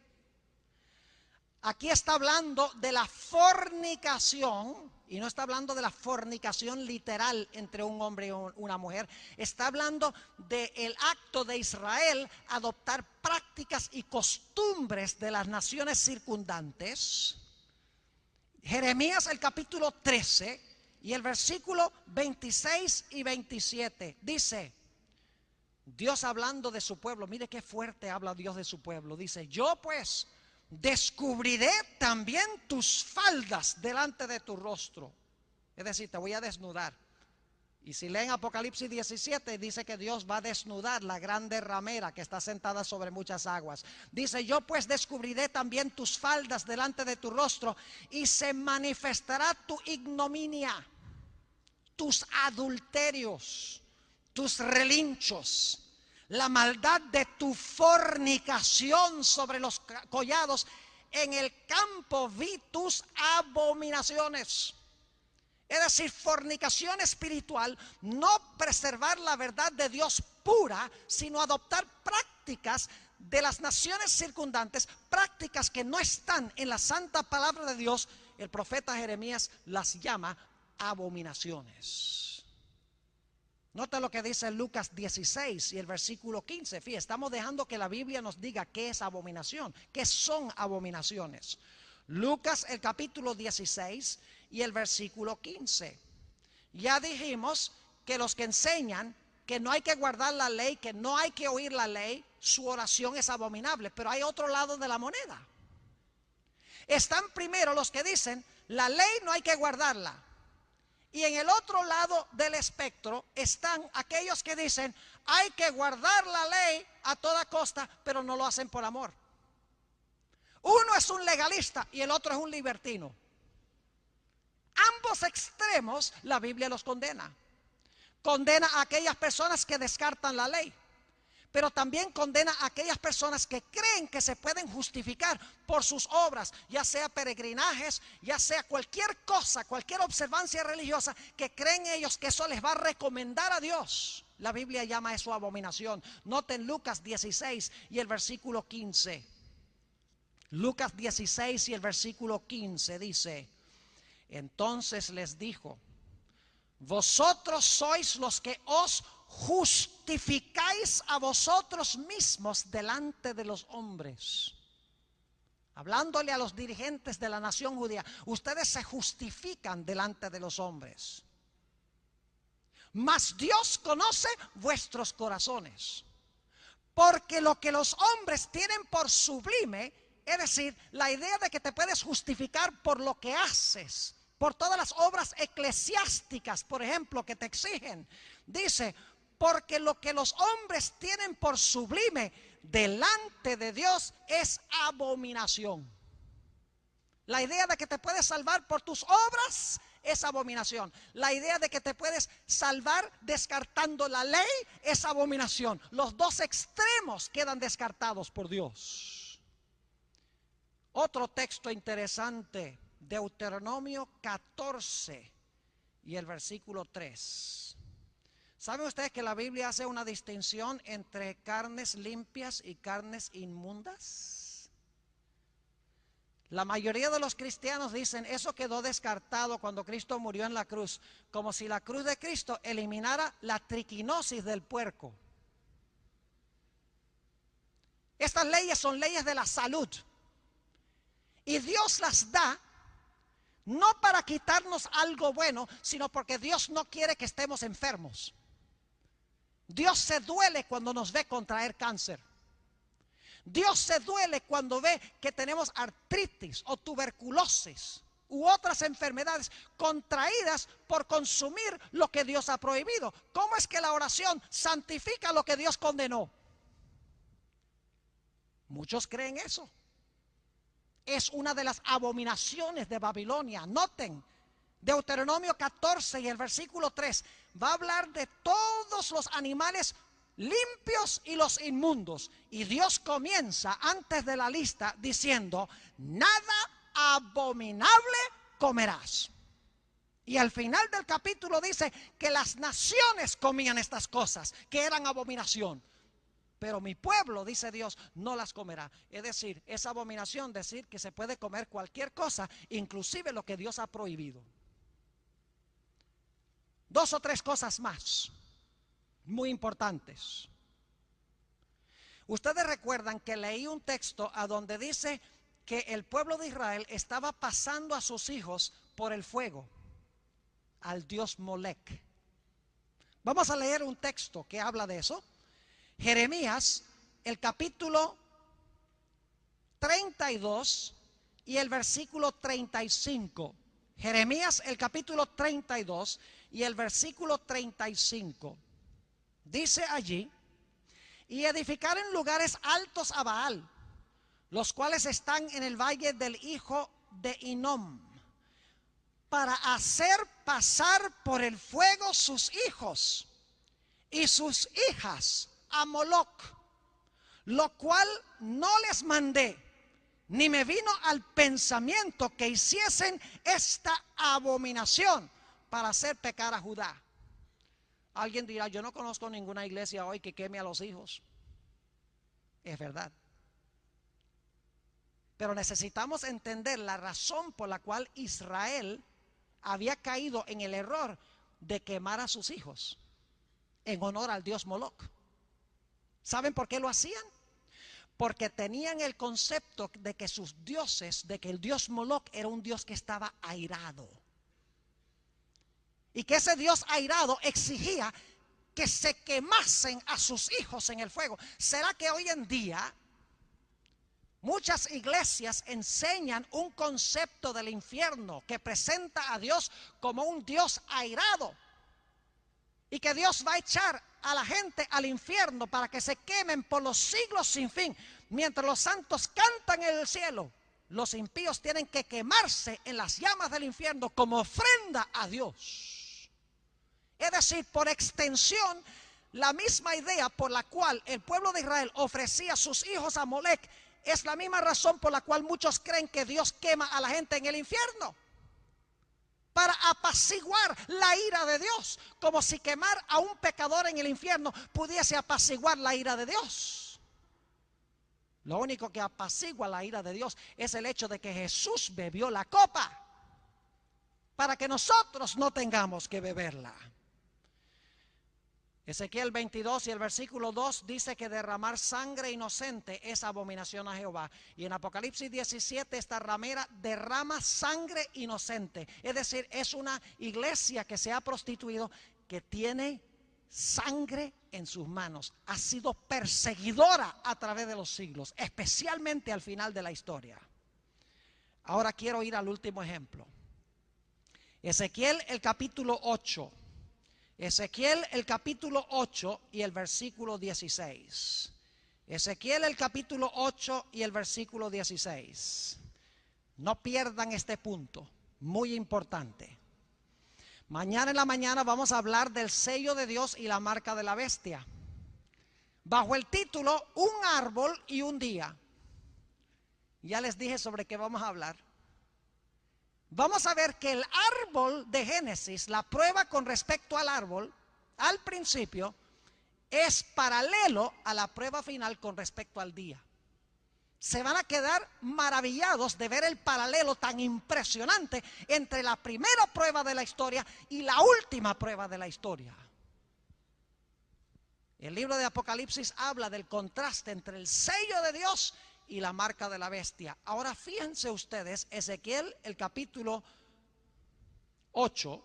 [SPEAKER 2] Aquí está hablando de la fornicación, y no está hablando de la fornicación literal entre un hombre y una mujer. Está hablando del acto de Israel adoptar prácticas y costumbres de las naciones circundantes. Jeremías el capítulo 13 y el versículo 26 y 27 dice, Dios hablando de su pueblo, mire qué fuerte habla Dios de su pueblo. Dice, yo pues descubriré también tus faldas delante de tu rostro. Es decir, te voy a desnudar. Y si leen Apocalipsis 17, dice que Dios va a desnudar la grande ramera que está sentada sobre muchas aguas. Dice, yo pues descubriré también tus faldas delante de tu rostro y se manifestará tu ignominia, tus adulterios, tus relinchos, la maldad de tu fornicación sobre los collados. En el campo vi tus abominaciones. Es decir, fornicación espiritual, no preservar la verdad de Dios pura, sino adoptar prácticas de las naciones circundantes, prácticas que no están en la santa palabra de Dios. El profeta Jeremías las llama abominaciones. Nota lo que dice Lucas 16 y el versículo 15. Fíjate, estamos dejando que la Biblia nos diga qué es abominación, qué son abominaciones. Lucas el capítulo 16 y el versículo 15. Ya dijimos que los que enseñan que no hay que guardar la ley, que no hay que oír la ley, su oración es abominable. Pero hay otro lado de la moneda. Están primero los que dicen la ley no hay que guardarla. Y en el otro lado del espectro están aquellos que dicen hay que guardar la ley a toda costa, pero no lo hacen por amor. Uno es un legalista y el otro es un libertino. Ambos extremos la Biblia los condena. Condena a aquellas personas que descartan la ley, pero también condena a aquellas personas que creen que se pueden justificar por sus obras, ya sea peregrinajes, ya sea cualquier cosa, cualquier observancia religiosa, que creen ellos que eso les va a recomendar a Dios. La Biblia llama eso abominación. Noten Lucas 16 y el versículo 15. Lucas 16 y el versículo 15 dice, entonces les dijo, vosotros sois los que os justificáis a vosotros mismos delante de los hombres. Hablándole a los dirigentes de la nación judía, ustedes se justifican delante de los hombres, mas Dios conoce vuestros corazones, porque lo que los hombres tienen por sublime, es decir, la idea de que te puedes justificar por lo que haces, por todas las obras eclesiásticas, por ejemplo, que te exigen. Dice, porque lo que los hombres tienen por sublime delante de Dios es abominación. La idea de que te puedes salvar por tus obras es abominación. La idea de que te puedes salvar descartando la ley es abominación. Los dos extremos quedan descartados por Dios. Otro texto interesante, Deuteronomio 14 y el versículo 3. ¿Saben ustedes que la Biblia hace una distinción entre carnes limpias y carnes inmundas? La mayoría de los cristianos dicen eso quedó descartado cuando Cristo murió en la cruz, como si la cruz de Cristo eliminara la triquinosis del puerco. Estas leyes son leyes de la salud. Y Dios las da no para quitarnos algo bueno, sino porque Dios no quiere que estemos enfermos. Dios se duele cuando nos ve contraer cáncer. Dios se duele cuando ve que tenemos artritis o tuberculosis u otras enfermedades contraídas por consumir lo que Dios ha prohibido. ¿Cómo es que la oración santifica lo que Dios condenó? Muchos creen eso. Es una de las abominaciones de Babilonia. Noten, Deuteronomio 14 y el versículo 3 va a hablar de todos los animales limpios y los inmundos. Y Dios comienza antes de la lista diciendo: nada abominable comerás. Y al final del capítulo dice que las naciones comían estas cosas, que eran abominación. Pero mi pueblo, dice Dios, no las comerá. Es decir, es abominación decir que se puede comer cualquier cosa, inclusive lo que Dios ha prohibido. Dos o tres cosas más, muy importantes. Ustedes recuerdan que leí un texto a donde dice que el pueblo de Israel estaba pasando a sus hijos por el fuego al dios Molec. Vamos a leer un texto que habla de eso. Jeremías, el capítulo 32 y el versículo 35. Jeremías, el capítulo 32 y el versículo 35. Dice allí: y edificaron lugares altos a Baal, los cuales están en el valle del hijo de Hinnom, para hacer pasar por el fuego sus hijos y sus hijas a Moloc, lo cual no les mandé, ni me vino al pensamiento que hiciesen esta abominación para hacer pecar a Judá. Alguien dirá: yo no conozco ninguna iglesia hoy que queme a los hijos. Es verdad. Pero necesitamos entender la razón por la cual Israel había caído en el error de quemar a sus hijos en honor al dios Moloc. ¿Saben por qué lo hacían? Porque tenían el concepto de que sus dioses, de que el dios Moloc era un dios que estaba airado. Y que ese dios airado exigía que se quemasen a sus hijos en el fuego. ¿Será que hoy en día muchas iglesias enseñan un concepto del infierno que presenta a Dios como un Dios airado? Y que Dios va a echar a la gente al infierno para que se quemen por los siglos sin fin. Mientras los santos cantan en el cielo, los impíos tienen que quemarse en las llamas del infierno como ofrenda a Dios. Es decir, por extensión, la misma idea por la cual el pueblo de Israel ofrecía a sus hijos a Molec es la misma razón por la cual muchos creen que Dios quema a la gente en el infierno, para apaciguar la ira de Dios, como si quemar a un pecador en el infierno pudiese apaciguar la ira de Dios. Lo único que apacigua la ira de Dios es el hecho de que Jesús bebió la copa, para que nosotros no tengamos que beberla. Ezequiel 22 y el versículo 2 dice que derramar sangre inocente es abominación a Jehová. Y en Apocalipsis 17 esta ramera derrama sangre inocente. Es decir, es una iglesia que se ha prostituido, que tiene sangre en sus manos. Ha sido perseguidora a través de los siglos, especialmente al final de la historia. Ahora quiero ir al último ejemplo. Ezequiel el capítulo 8. Ezequiel el capítulo 8 y el versículo 16. Ezequiel el capítulo 8 y el versículo 16. No pierdan este punto, muy importante. Mañana en la mañana vamos a hablar del sello de Dios y la marca de la bestia, bajo el título Un árbol y un día. Ya les dije sobre qué vamos a hablar. Vamos a ver que el árbol de Génesis, la prueba con respecto al árbol, al principio, es paralelo a la prueba final con respecto al día. Se van a quedar maravillados de ver el paralelo tan impresionante entre la primera prueba de la historia y la última prueba de la historia. El libro de Apocalipsis habla del contraste entre el sello de Dios y la marca de la bestia. Ahora fíjense ustedes, Ezequiel el capítulo 8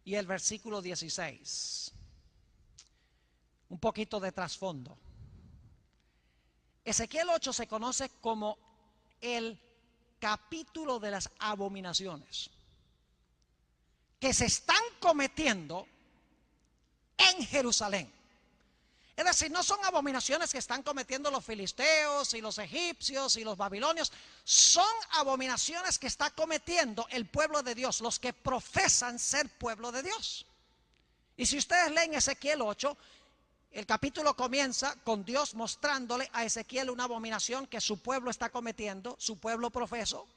[SPEAKER 2] y el versículo 16. Un poquito de trasfondo. Ezequiel 8 se conoce como el capítulo de las abominaciones que se están cometiendo en Jerusalén. Es decir, no son abominaciones que están cometiendo los filisteos y los egipcios y los babilonios. Son abominaciones que está cometiendo el pueblo de Dios, los que profesan ser pueblo de Dios. Y si ustedes leen Ezequiel 8, el capítulo comienza con Dios mostrándole a Ezequiel una abominación que su pueblo está cometiendo, su pueblo profeso.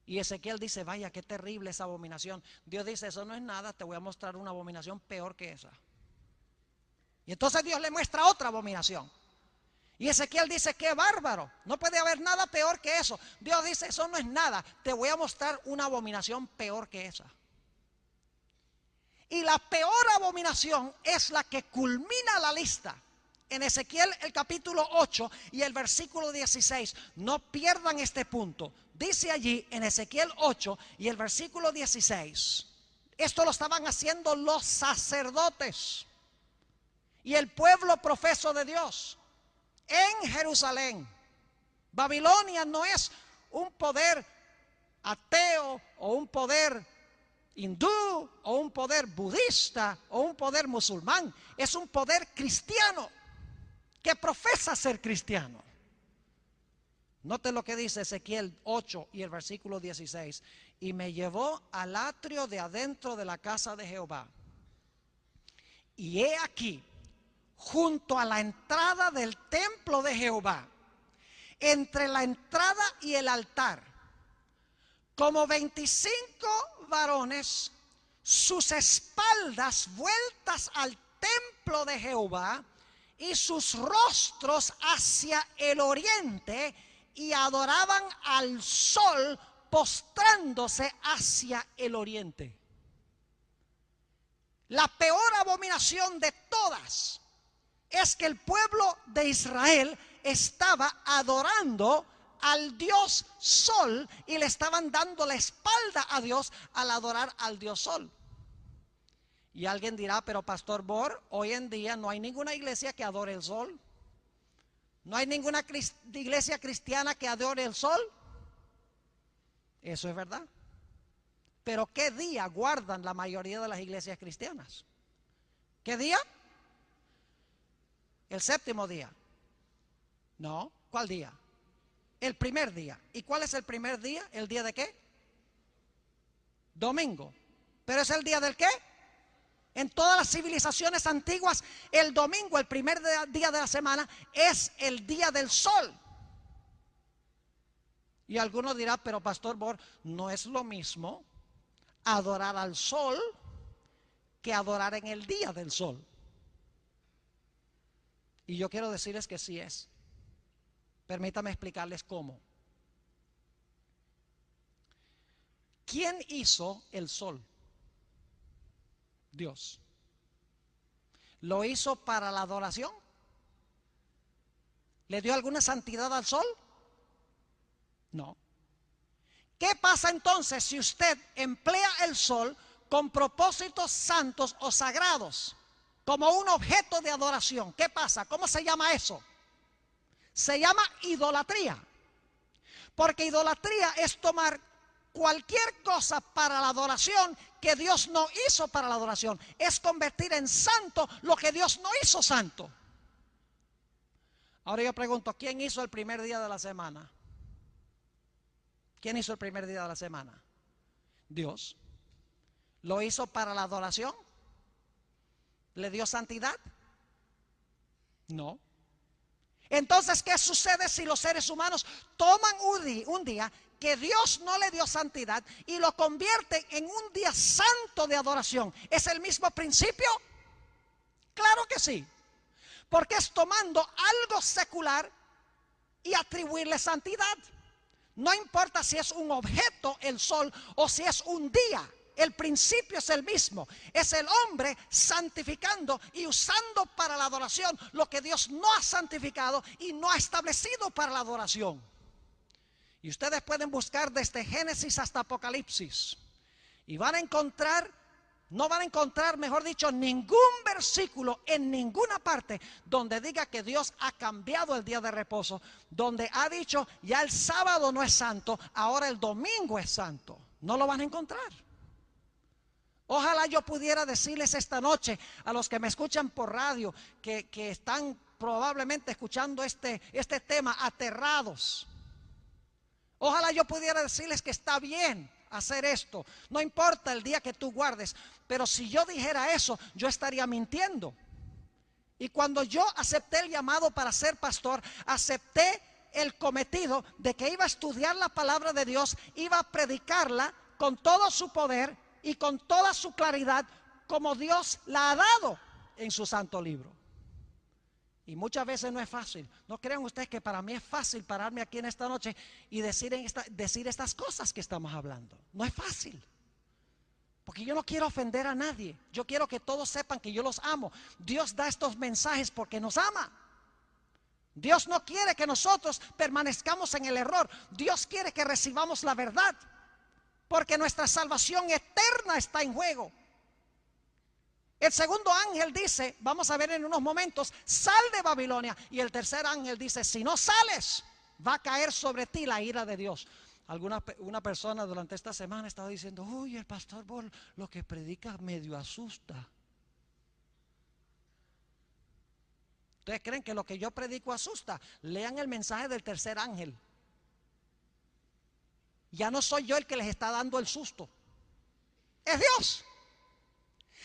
[SPEAKER 2] Y Ezequiel dice, vaya, qué terrible esa abominación. Dios dice, eso no es nada, te voy a mostrar una abominación peor que esa. Y entonces Dios le muestra otra abominación. Y Ezequiel dice, qué bárbaro, no puede haber nada peor que eso. Dios dice, eso no es nada, te voy a mostrar una abominación peor que esa. Y la peor abominación es la que culmina la lista. En Ezequiel el capítulo 8 y el versículo 16, no pierdan este punto. Dice allí en Ezequiel 8 y el versículo 16, esto lo estaban haciendo los sacerdotes y el pueblo profeso de Dios en Jerusalén. Babilonia no es un poder ateo o un poder hindú o un poder budista o un poder musulmán. Es un poder cristiano que profesa ser cristiano. Note lo que dice Ezequiel 8 y el versículo 16. Y me llevó al atrio de adentro de la casa de Jehová. Y he aquí, junto a la entrada del templo de Jehová, entre la entrada y el altar, como 25 varones, sus espaldas vueltas al templo de Jehová y sus rostros hacia el oriente, y adoraban al sol postrándose hacia el oriente. La peor abominación de todas es que el pueblo de Israel estaba adorando al Dios Sol y le estaban dando la espalda a Dios al adorar al Dios Sol. Y alguien dirá, pero Pastor Bor, hoy en día no hay ninguna iglesia que adore el sol. No hay ninguna iglesia cristiana que adore el sol. Eso es verdad. Pero ¿qué día guardan la mayoría de las iglesias cristianas? ¿Qué día? El séptimo día. No, ¿cuál día? El primer día. ¿Y cuál es el primer día? ¿El día de qué? Domingo. ¿Pero es el día del qué? En todas las civilizaciones antiguas, el domingo, el primer día de la semana, es el día del sol. Y algunos dirán, pero Pastor Bor, no es lo mismo adorar al sol que adorar en el día del sol. Y yo quiero decirles que sí es. Permítame explicarles cómo. ¿Quién hizo el sol? Dios. ¿Lo hizo para la adoración? ¿Le dio alguna santidad al sol? No. ¿Qué pasa entonces si usted emplea el sol con propósitos santos o sagrados, como un objeto de adoración? ¿Qué pasa? ¿Cómo se llama eso? Se llama idolatría. Porque idolatría es tomar cualquier cosa para la adoración que Dios no hizo para la adoración. Es convertir en santo lo que Dios no hizo santo. Ahora yo pregunto, ¿quién hizo el primer día de la semana? ¿Quién hizo el primer día de la semana? Dios. ¿Lo hizo para la adoración? ¿Le dio santidad? No. Entonces, ¿qué sucede si los seres humanos toman un día que Dios no le dio santidad y lo convierten en un día santo de adoración? ¿Es el mismo principio? Claro que sí. Porque es tomando algo secular y atribuirle santidad. No importa si es un objeto, el sol, o si es un día. El principio es el mismo. Es el hombre santificando y usando para la adoración lo que Dios no ha santificado y no ha establecido para la adoración. Y ustedes pueden buscar desde Génesis hasta Apocalipsis y van a encontrar No van a encontrar, mejor dicho, ningún versículo en ninguna parte donde diga que Dios ha cambiado el día de reposo, donde ha dicho ya el sábado no es santo, ahora el domingo es santo. No lo van a encontrar. Ojalá yo pudiera decirles esta noche a los que me escuchan por radio, que están probablemente escuchando este tema aterrados. Ojalá yo pudiera decirles que está bien hacer esto, no importa el día que tú guardes, pero si yo dijera eso, yo estaría mintiendo. Y cuando yo acepté el llamado para ser pastor, acepté el cometido de que iba a estudiar la palabra de Dios, iba a predicarla con todo su poder y con toda su claridad, como Dios la ha dado en su santo libro. Y muchas veces no es fácil. No crean ustedes que para mí es fácil pararme aquí en esta noche y decir estas cosas que estamos hablando. No es fácil. Porque yo no quiero ofender a nadie. Yo quiero que todos sepan que yo los amo. Dios da estos mensajes porque nos ama. Dios no quiere que nosotros permanezcamos en el error. Dios quiere que recibamos la verdad. Porque nuestra salvación eterna está en juego. El segundo ángel dice, vamos a ver en unos momentos, sal de Babilonia. Y el tercer ángel dice, si no sales, va a caer sobre ti la ira de Dios. Una persona durante esta semana estaba diciendo, uy, el pastor Bol lo que predica medio asusta. ¿Ustedes creen que lo que yo predico asusta? Lean el mensaje del tercer ángel. Ya no soy yo el que les está dando el susto. Es Dios.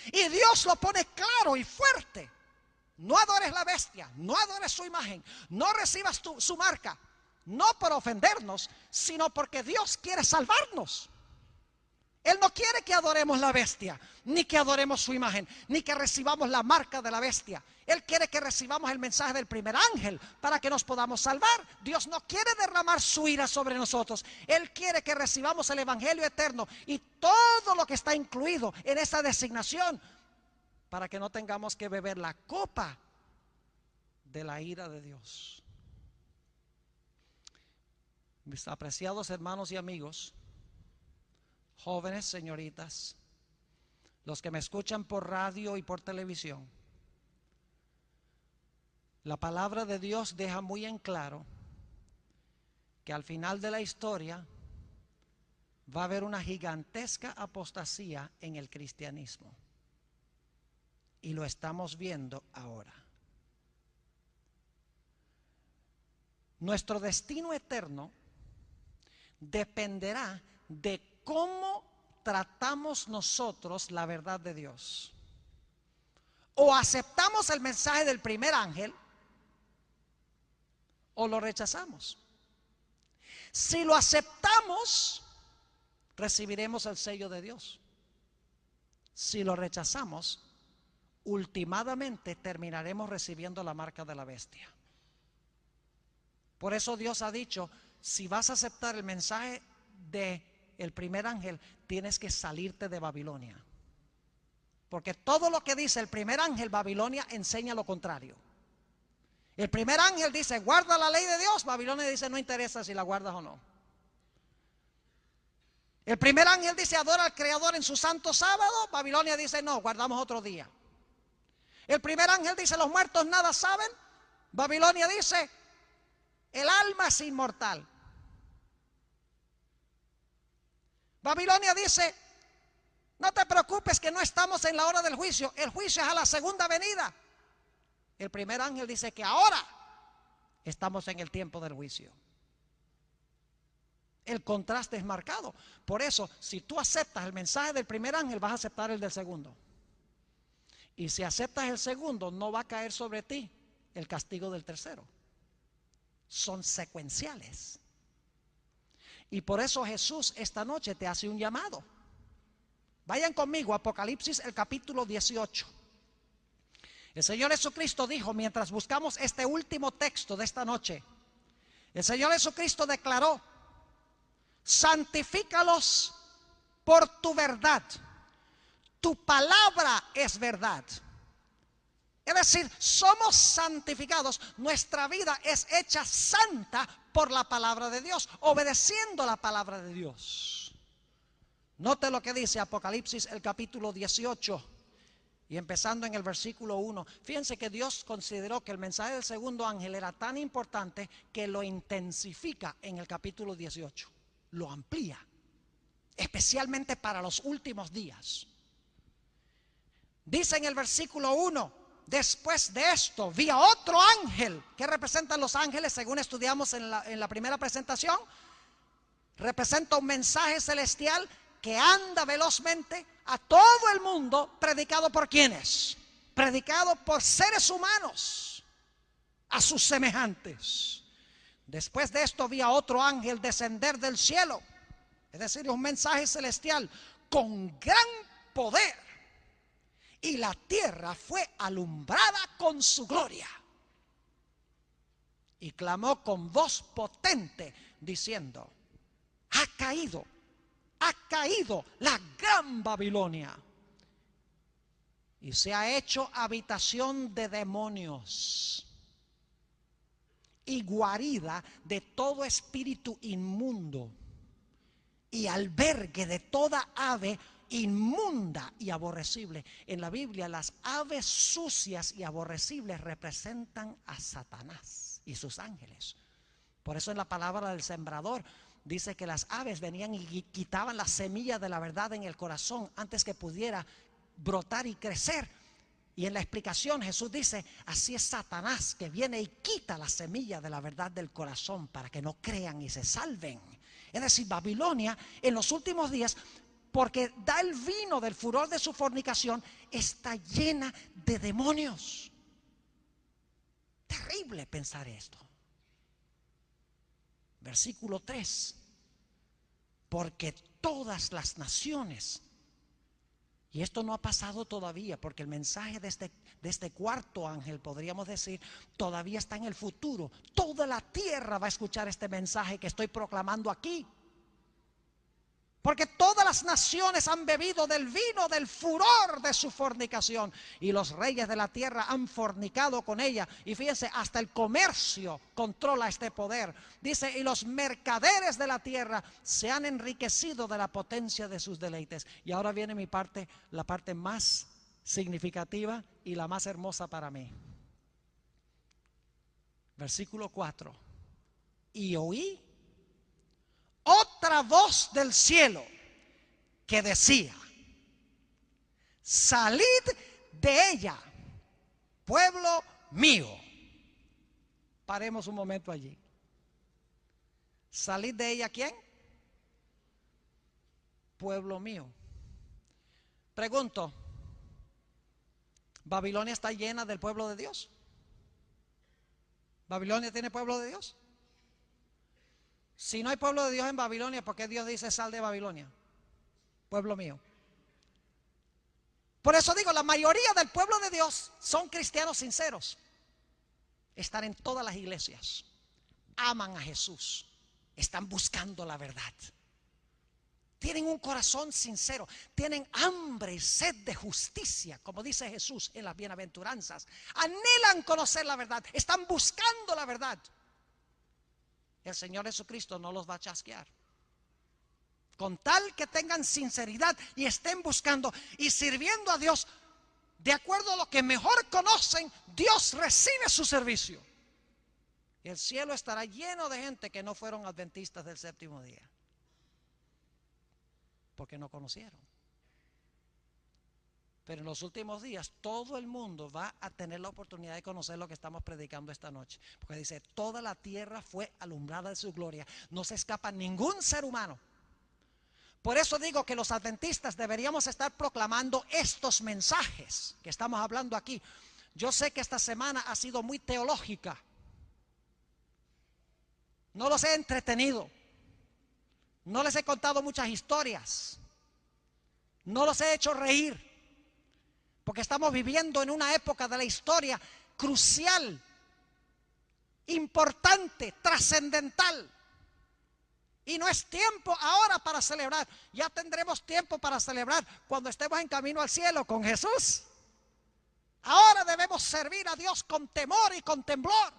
[SPEAKER 2] Y Dios lo pone claro y fuerte. No adores la bestia, no adores su imagen, no recibas su marca. No por ofendernos, sino porque Dios quiere salvarnos. Él no quiere que adoremos la bestia, ni que adoremos su imagen, ni que recibamos la marca de la bestia. Él quiere que recibamos el mensaje del primer ángel para que nos podamos salvar. Dios no quiere derramar su ira sobre nosotros. Él quiere que recibamos el evangelio eterno y todo lo que está incluido en esa designación, para que no tengamos que beber la copa de la ira de Dios. Mis apreciados hermanos y amigos, jóvenes, señoritas, los que me escuchan por radio y por televisión, la palabra de Dios deja muy en claro que al final de la historia va a haber una gigantesca apostasía en el cristianismo. Y lo estamos viendo ahora. Nuestro destino eterno dependerá de cómo tratamos nosotros la verdad de Dios. O aceptamos el mensaje del primer ángel o lo rechazamos. Si lo aceptamos, recibiremos el sello de Dios. Si lo rechazamos, ultimadamente terminaremos recibiendo la marca de la bestia. Por eso Dios ha dicho, si vas a aceptar el mensaje del primer ángel, tienes que salirte de Babilonia. Porque todo lo que dice el primer ángel, Babilonia enseña lo contrario. El primer ángel dice, guarda la ley de Dios. Babilonia dice, no interesa si la guardas o no. El primer ángel dice, adora al Creador en su santo sábado. Babilonia dice, no, guardamos otro día. El primer ángel dice, los muertos nada saben. Babilonia dice, el alma es inmortal. Babilonia dice, no te preocupes que no estamos en la hora del juicio. El juicio es a la segunda venida. El primer ángel dice que ahora estamos en el tiempo del juicio. El contraste es marcado. Por eso, si tú aceptas el mensaje del primer ángel, vas a aceptar el del segundo. Y si aceptas el segundo, no va a caer sobre ti el castigo del tercero. Son secuenciales. Y por eso Jesús esta noche te hace un llamado. Vayan conmigo a Apocalipsis, el capítulo 18. El Señor Jesucristo dijo, mientras buscamos este último texto de esta noche, el Señor Jesucristo declaró, santifícalos por tu verdad. Tu palabra es verdad. Es decir, somos santificados. Nuestra vida es hecha santa por la palabra de Dios, obedeciendo la palabra de Dios. Note lo que dice Apocalipsis, el capítulo 18. Y empezando en el versículo 1, fíjense que Dios consideró que el mensaje del segundo ángel era tan importante que lo intensifica en el capítulo 18. Lo amplía, especialmente para los últimos días. Dice en el versículo 1, después de esto vi a otro ángel. ¿Qué representan los ángeles según estudiamos en la primera presentación? Representa un mensaje celestial que anda velozmente a todo el mundo, predicado por ¿quiénes? Predicado por seres humanos, a sus semejantes. Después de esto vi a otro ángel descender del cielo, es decir, un mensaje celestial con gran poder, y la tierra fue alumbrada con su gloria. Y clamó con voz potente diciendo: ha caído la gran Babilonia, y se ha hecho habitación de demonios y guarida de todo espíritu inmundo y albergue de toda ave inmunda y aborrecible. En la Biblia, las aves sucias y aborrecibles representan a Satanás y sus ángeles. Por eso en la palabra del sembrador dice que las aves venían y quitaban la semilla de la verdad en el corazón antes que pudiera brotar y crecer. Y en la explicación Jesús dice: así es Satanás, que viene y quita la semilla de la verdad del corazón para que no crean y se salven. Es decir, Babilonia en los últimos días, porque da el vino del furor de su fornicación, está llena de demonios. Terrible pensar esto. Versículo 3, porque todas las naciones, y esto no ha pasado todavía, porque el mensaje de este cuarto ángel, podríamos decir, todavía está en el futuro. Toda la tierra va a escuchar este mensaje que estoy proclamando aquí. Porque todas las naciones han bebido del vino del furor de su fornicación, y los reyes de la tierra han fornicado con ella. Y fíjense, hasta el comercio controla este poder. Dice: y los mercaderes de la tierra se han enriquecido de la potencia de sus deleites. Y ahora viene mi parte, la parte más significativa y la más hermosa para mí. Versículo 4. Y oí otra voz del cielo que decía: salid de ella, pueblo mío. Paremos un momento allí. ¿Salid de ella quién? Pueblo mío. Pregunto, ¿Babilonia está llena del pueblo de Dios? ¿Babilonia tiene pueblo de Dios? Si no hay pueblo de Dios en Babilonia, ¿por qué Dios dice sal de Babilonia? Pueblo mío. Por eso digo, la mayoría del pueblo de Dios son cristianos sinceros. Están en todas las iglesias, aman a Jesús, están buscando la verdad, tienen un corazón sincero, tienen hambre y sed de justicia, como dice Jesús en las bienaventuranzas. Anhelan conocer la verdad, están buscando la verdad. El Señor Jesucristo no los va a chasquear, con tal que tengan sinceridad y estén buscando y sirviendo a Dios de acuerdo a lo que mejor conocen. Dios recibe su servicio, y el cielo estará lleno de gente que no fueron adventistas del séptimo día, porque no conocieron. Pero en los últimos días todo el mundo va a tener la oportunidad de conocer lo que estamos predicando esta noche, porque dice: toda la tierra fue alumbrada de su gloria. No se escapa ningún ser humano. Por eso digo que los adventistas deberíamos estar proclamando estos mensajes que estamos hablando aquí. Yo sé que esta semana ha sido muy teológica, no los he entretenido, no les he contado muchas historias, no los he hecho reír, porque estamos viviendo en una época de la historia crucial, importante, trascendental. Y no es tiempo ahora para celebrar. Ya tendremos tiempo para celebrar cuando estemos en camino al cielo con Jesús. Ahora debemos servir a Dios con temor y con temblor.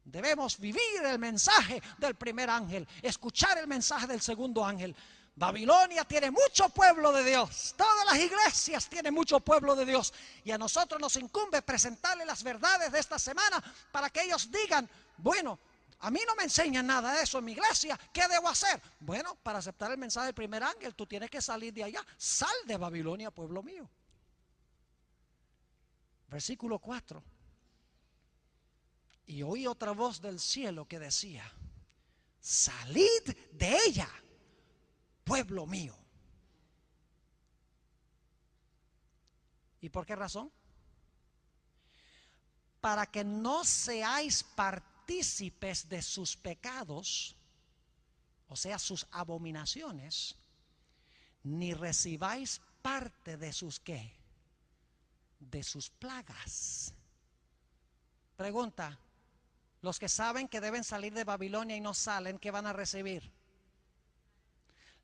[SPEAKER 2] Debemos vivir el mensaje del primer ángel, escuchar el mensaje del segundo ángel, Babilonia tiene mucho pueblo de Dios. Todas las iglesias tienen mucho pueblo de Dios. Y a nosotros nos incumbe presentarles las verdades de esta semana para que ellos digan, bueno, a mí no me enseñan nada de eso en mi iglesia. ¿Qué debo hacer? Bueno, para aceptar el mensaje del primer ángel, tú tienes que salir de allá. Sal de Babilonia, pueblo mío. Versículo 4. Y oí otra voz del cielo que decía, salid de ella, pueblo mío. ¿Y por qué razón? Para que no seáis partícipes de sus pecados, o sea, sus abominaciones, ni recibáis parte de sus ¿qué? De sus plagas. Pregunta, los que saben que deben salir de Babilonia y no salen, ¿qué van a recibir?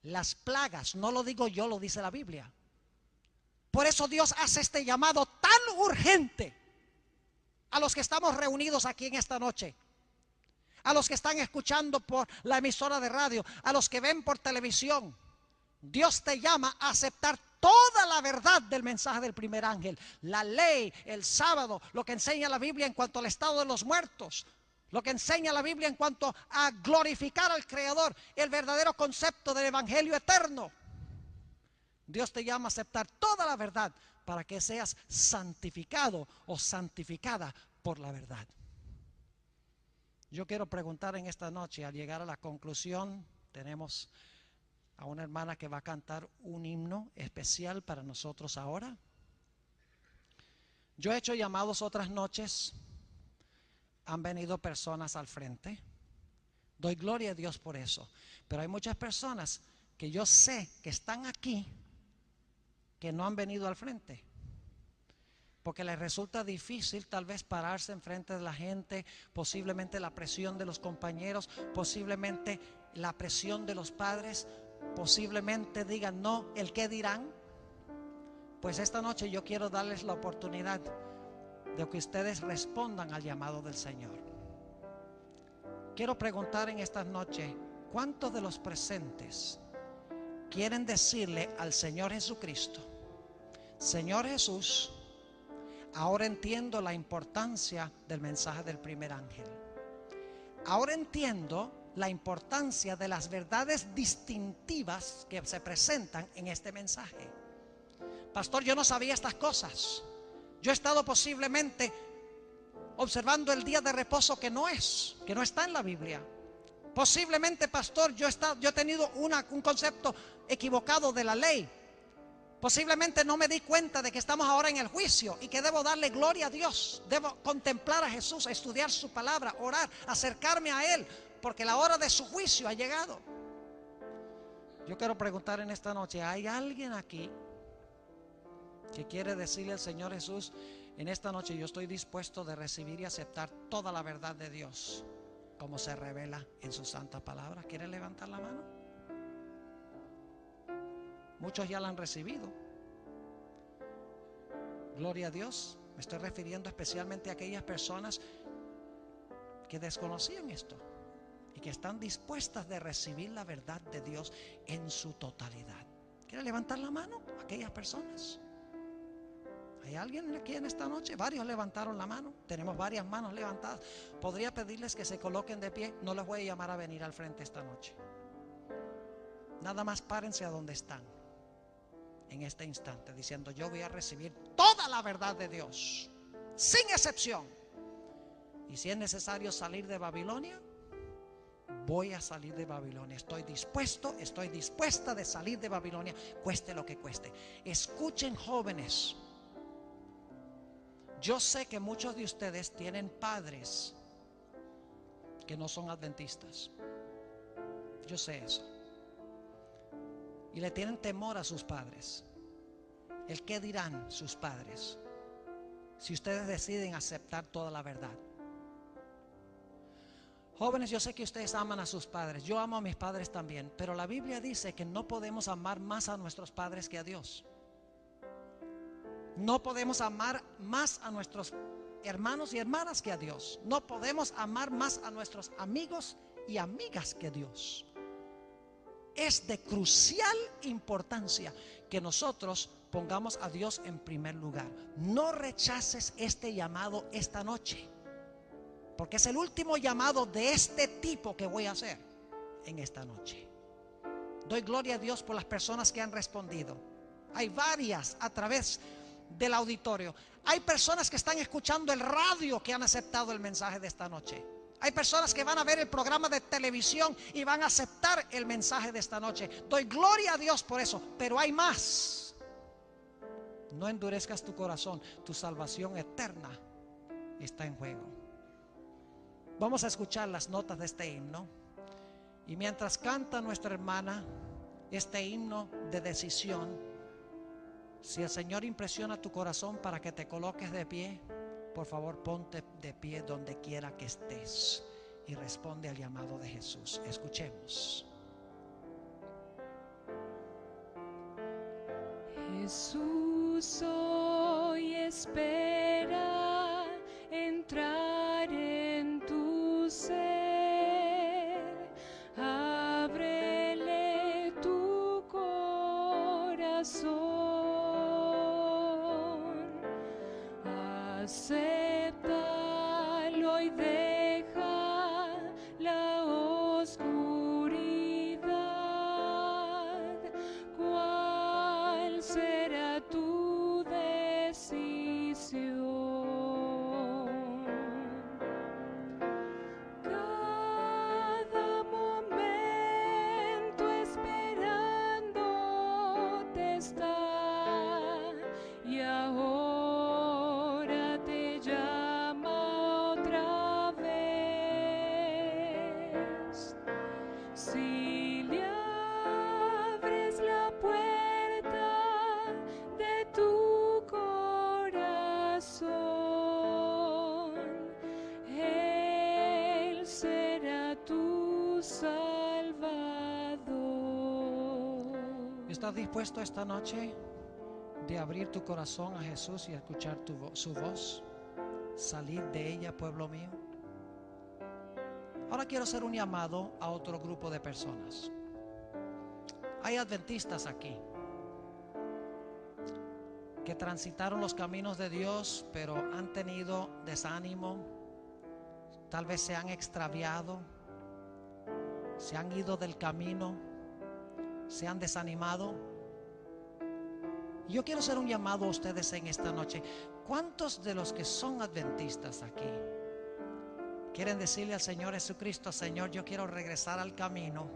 [SPEAKER 2] Las plagas. No lo digo yo, lo dice la Biblia. Por eso Dios hace este llamado tan urgente a los que estamos reunidos aquí en esta noche, a los que están escuchando por la emisora de radio, a los que ven por televisión. Dios te llama a aceptar toda la verdad del mensaje del primer ángel, la ley, el sábado, lo que enseña la Biblia en cuanto al estado de los muertos, lo que enseña la Biblia en cuanto a glorificar al Creador, el verdadero concepto del evangelio eterno. Dios te llama a aceptar toda la verdad para que seas santificado o santificada por la verdad. Yo quiero preguntar en esta noche, al llegar a la conclusión, tenemos a una hermana que va a cantar un himno especial para nosotros ahora. Yo he hecho llamados otras noches, han venido personas al frente, doy gloria a Dios por eso, pero hay muchas personas que yo sé que están aquí, que no han venido al frente, porque les resulta difícil tal vez pararse enfrente de la gente, posiblemente la presión de los compañeros, posiblemente la presión de los padres, posiblemente digan no, el qué dirán. Pues esta noche yo quiero darles la oportunidad de que ustedes respondan al llamado del Señor. Quiero preguntar en esta noche, ¿cuántos de los presentes quieren decirle al Señor Jesucristo, Señor Jesús, ahora entiendo la importancia del mensaje del primer ángel? Ahora entiendo la importancia de las verdades distintivas que se presentan en este mensaje. Pastor, yo no sabía estas cosas. Yo he estado posiblemente observando el día de reposo que no está en la Biblia. Posiblemente, pastor, yo he tenido un concepto equivocado de la ley. Posiblemente no me di cuenta de que estamos ahora en el juicio y que debo darle gloria a Dios. Debo contemplar a Jesús, estudiar su palabra, orar, acercarme a Él, porque la hora de su juicio ha llegado. Yo quiero preguntar en esta noche, ¿hay alguien aquí que quiere decirle al Señor Jesús, en esta noche yo estoy dispuesto de recibir y aceptar toda la verdad de Dios como se revela en su santa palabra? ¿Quiere levantar la mano? Muchos ya la han recibido. Gloria a Dios. Me estoy refiriendo especialmente a aquellas personas que desconocían esto y que están dispuestas de recibir la verdad de Dios en su totalidad. ¿Quiere levantar la mano? Aquellas personas. ¿Hay alguien aquí en esta noche? Varios levantaron la mano. Tenemos varias manos levantadas. Podría pedirles que se coloquen de pie. No les voy a llamar a venir al frente esta noche. Nada más párense a donde están en este instante, diciendo, yo voy a recibir toda la verdad de Dios, sin excepción. Y si es necesario salir de Babilonia, voy a salir de Babilonia. Estoy dispuesta de salir de Babilonia, cueste lo que cueste. Escuchen, jóvenes. Yo sé que muchos de ustedes tienen padres que no son adventistas. Yo sé eso. Y le tienen temor a sus padres. El qué dirán sus padres si ustedes deciden aceptar toda la verdad. Jóvenes, yo sé que ustedes aman a sus padres. Yo amo a mis padres también. Pero la Biblia dice que no podemos amar más a nuestros padres que a Dios. No podemos amar más a nuestros hermanos y hermanas que a Dios. No podemos amar más a nuestros amigos y amigas que a Dios. Es de crucial importancia que nosotros pongamos a Dios en primer lugar. No rechaces este llamado esta noche, porque es el último llamado de este tipo que voy a hacer en esta noche. Doy gloria a Dios por las personas que han respondido. Hay varias a través del auditorio. Hay personas que están escuchando el radio que han aceptado el mensaje de esta noche. Hay personas que van a ver el programa de televisión y van a aceptar el mensaje de esta noche. Doy gloria a Dios por eso, pero hay más. No endurezcas tu corazón, tu salvación eterna está en juego. Vamos a escuchar las notas de este himno. Y mientras canta nuestra hermana este himno de decisión, si el Señor impresiona tu corazón para que te coloques de pie, por favor ponte de pie donde quiera que estés y responde al llamado de Jesús. Escuchemos.
[SPEAKER 3] Jesús hoy espera entrar en tu ser. Ábrele tu corazón. Acéptalo y deja la oscuridad. ¿Cuál será tu decisión? Cada momento esperándote está, y ahora te llama otra vez. Si le abres la puerta de tu corazón, Él será tu Salvador.
[SPEAKER 2] ¿Estás dispuesto esta noche de abrir tu corazón a Jesús y escuchar su voz? Salir de ella, pueblo mío. Ahora quiero hacer un llamado a otro grupo de personas. Hay adventistas aquí que transitaron los caminos de Dios, pero han tenido desánimo. Tal vez se han extraviado, se han ido del camino, se han desanimado. Yo quiero hacer un llamado a ustedes en esta noche. ¿Cuántos de los que son adventistas aquí quieren decirle al Señor Jesucristo: Señor, yo quiero regresar al camino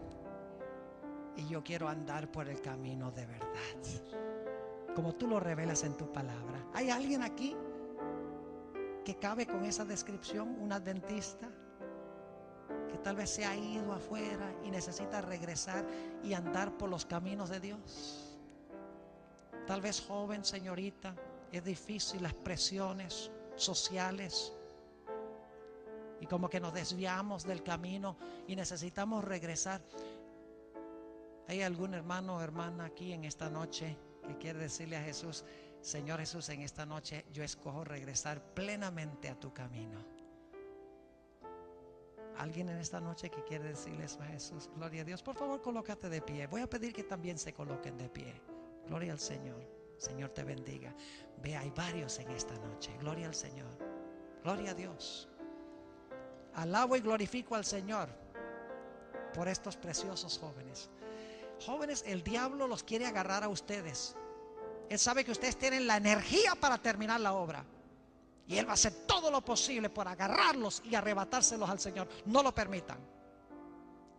[SPEAKER 2] y yo quiero andar por el camino de verdad, como tú lo revelas en tu palabra? ¿Hay alguien aquí que cabe con esa descripción? Un adventista que tal vez se ha ido afuera y necesita regresar y andar por los caminos de Dios. Tal vez joven, señorita, es difícil las presiones sociales y como que nos desviamos del camino y necesitamos regresar. ¿Hay algún hermano o hermana aquí en esta noche que quiere decirle a Jesús: Señor Jesús, en esta noche yo escojo regresar plenamente a tu camino? ¿Alguien en esta noche que quiere decirle eso a Jesús? Gloria a Dios. Por favor, colócate de pie. Voy a pedir que también se coloquen de pie. Gloria al Señor. Señor te bendiga. Ve, hay varios en esta noche. Gloria al Señor. Gloria a Dios. Alabo y glorifico al Señor por estos preciosos jóvenes. Jóvenes, el diablo los quiere agarrar a ustedes. Él sabe que ustedes tienen la energía para terminar la obra, y Él va a hacer todo lo posible por agarrarlos y arrebatárselos al Señor. No lo permitan.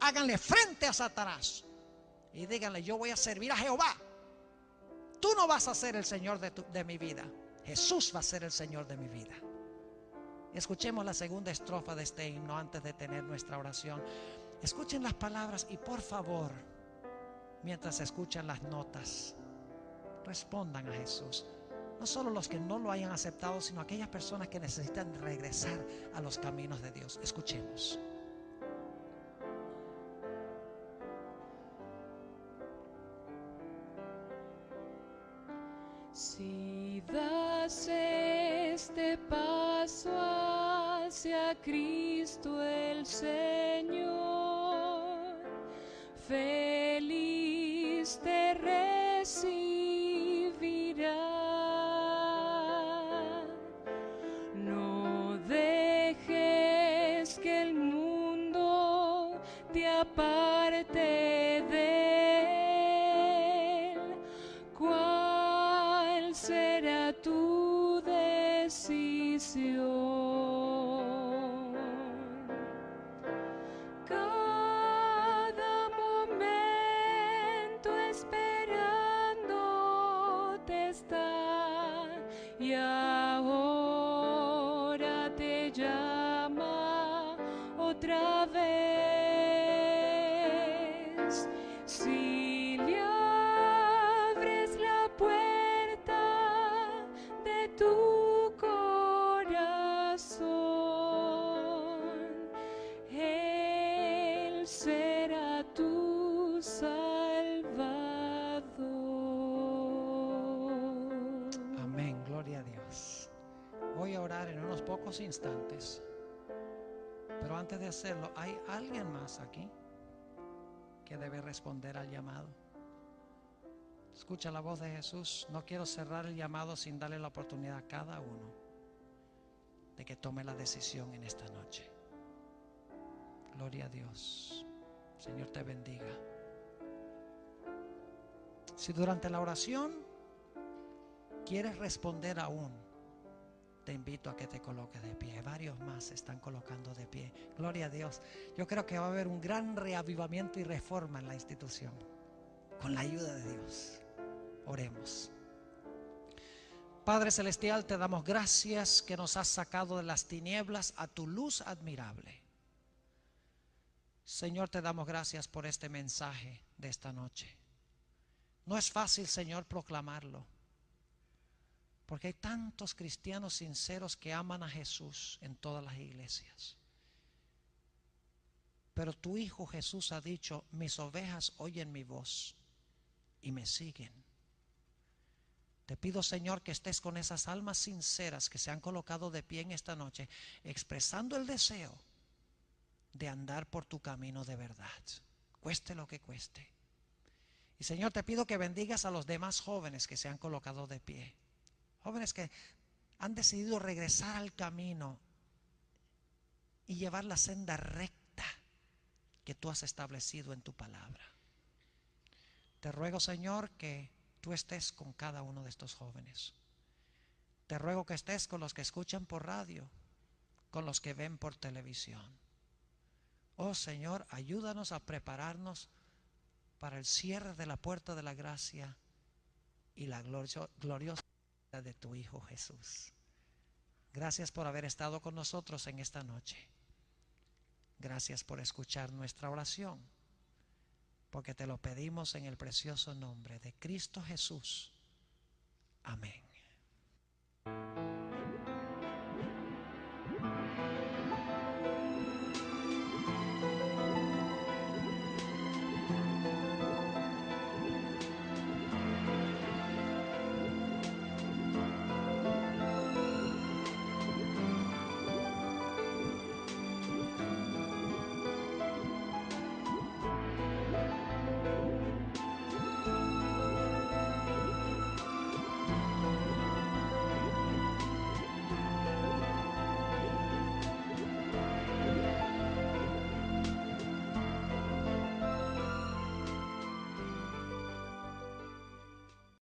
[SPEAKER 2] Háganle frente a Satanás y díganle: yo voy a servir a Jehová. Tú no vas a ser el Señor de mi vida. Jesús va a ser el Señor de mi vida. Escuchemos la segunda estrofa de este himno antes de tener nuestra oración. Escuchen las palabras y por favor, mientras escuchan las notas, respondan a Jesús. No solo los que no lo hayan aceptado, sino aquellas personas que necesitan regresar a los caminos de Dios. Escuchemos.
[SPEAKER 3] Si das este paso hacia Cristo el Señor, feliz te aparte de él. ¿Cuál será tu decisión? Cada momento esperándote está, y ahora te llama otra vez. Si le abres la puerta de tu corazón, Él será tu Salvador.
[SPEAKER 2] Amén, gloria a Dios. Voy a orar en unos pocos instantes, pero antes de hacerlo, ¿hay alguien más aquí que debe responder al llamado? Escucha la voz de Jesús. No quiero cerrar el llamado sin darle la oportunidad a cada uno de que tome la decisión en esta noche. Gloria a Dios. Señor te bendiga. Si durante la oración quieres responder aún, te invito a que te coloques de pie. Varios más se están colocando de pie. Gloria a Dios. Yo creo que va a haber un gran reavivamiento y reforma en la institución, con la ayuda de Dios. Oremos. Padre Celestial, te damos gracias que nos has sacado de las tinieblas a tu luz admirable. Señor, te damos gracias por este mensaje de esta noche. No es fácil, Señor, proclamarlo, porque hay tantos cristianos sinceros que aman a Jesús en todas las iglesias. Pero tu Hijo Jesús ha dicho: mis ovejas oyen mi voz y me siguen. Te pido, Señor, que estés con esas almas sinceras que se han colocado de pie en esta noche, expresando el deseo de andar por tu camino de verdad, cueste lo que cueste. Y Señor, te pido que bendigas a los demás jóvenes que se han colocado de pie, jóvenes que han decidido regresar al camino y llevar la senda recta que tú has establecido en tu palabra. Te ruego, Señor, que tú estés con cada uno de estos jóvenes. Te ruego que estés con los que escuchan por radio, con los que ven por televisión. Oh Señor, ayúdanos a prepararnos para el cierre de la puerta de la gracia y la gloriosa de tu Hijo Jesús. Gracias por haber estado con nosotros en esta noche. Gracias por escuchar nuestra oración, porque te lo pedimos en el precioso nombre de Cristo Jesús. Amén.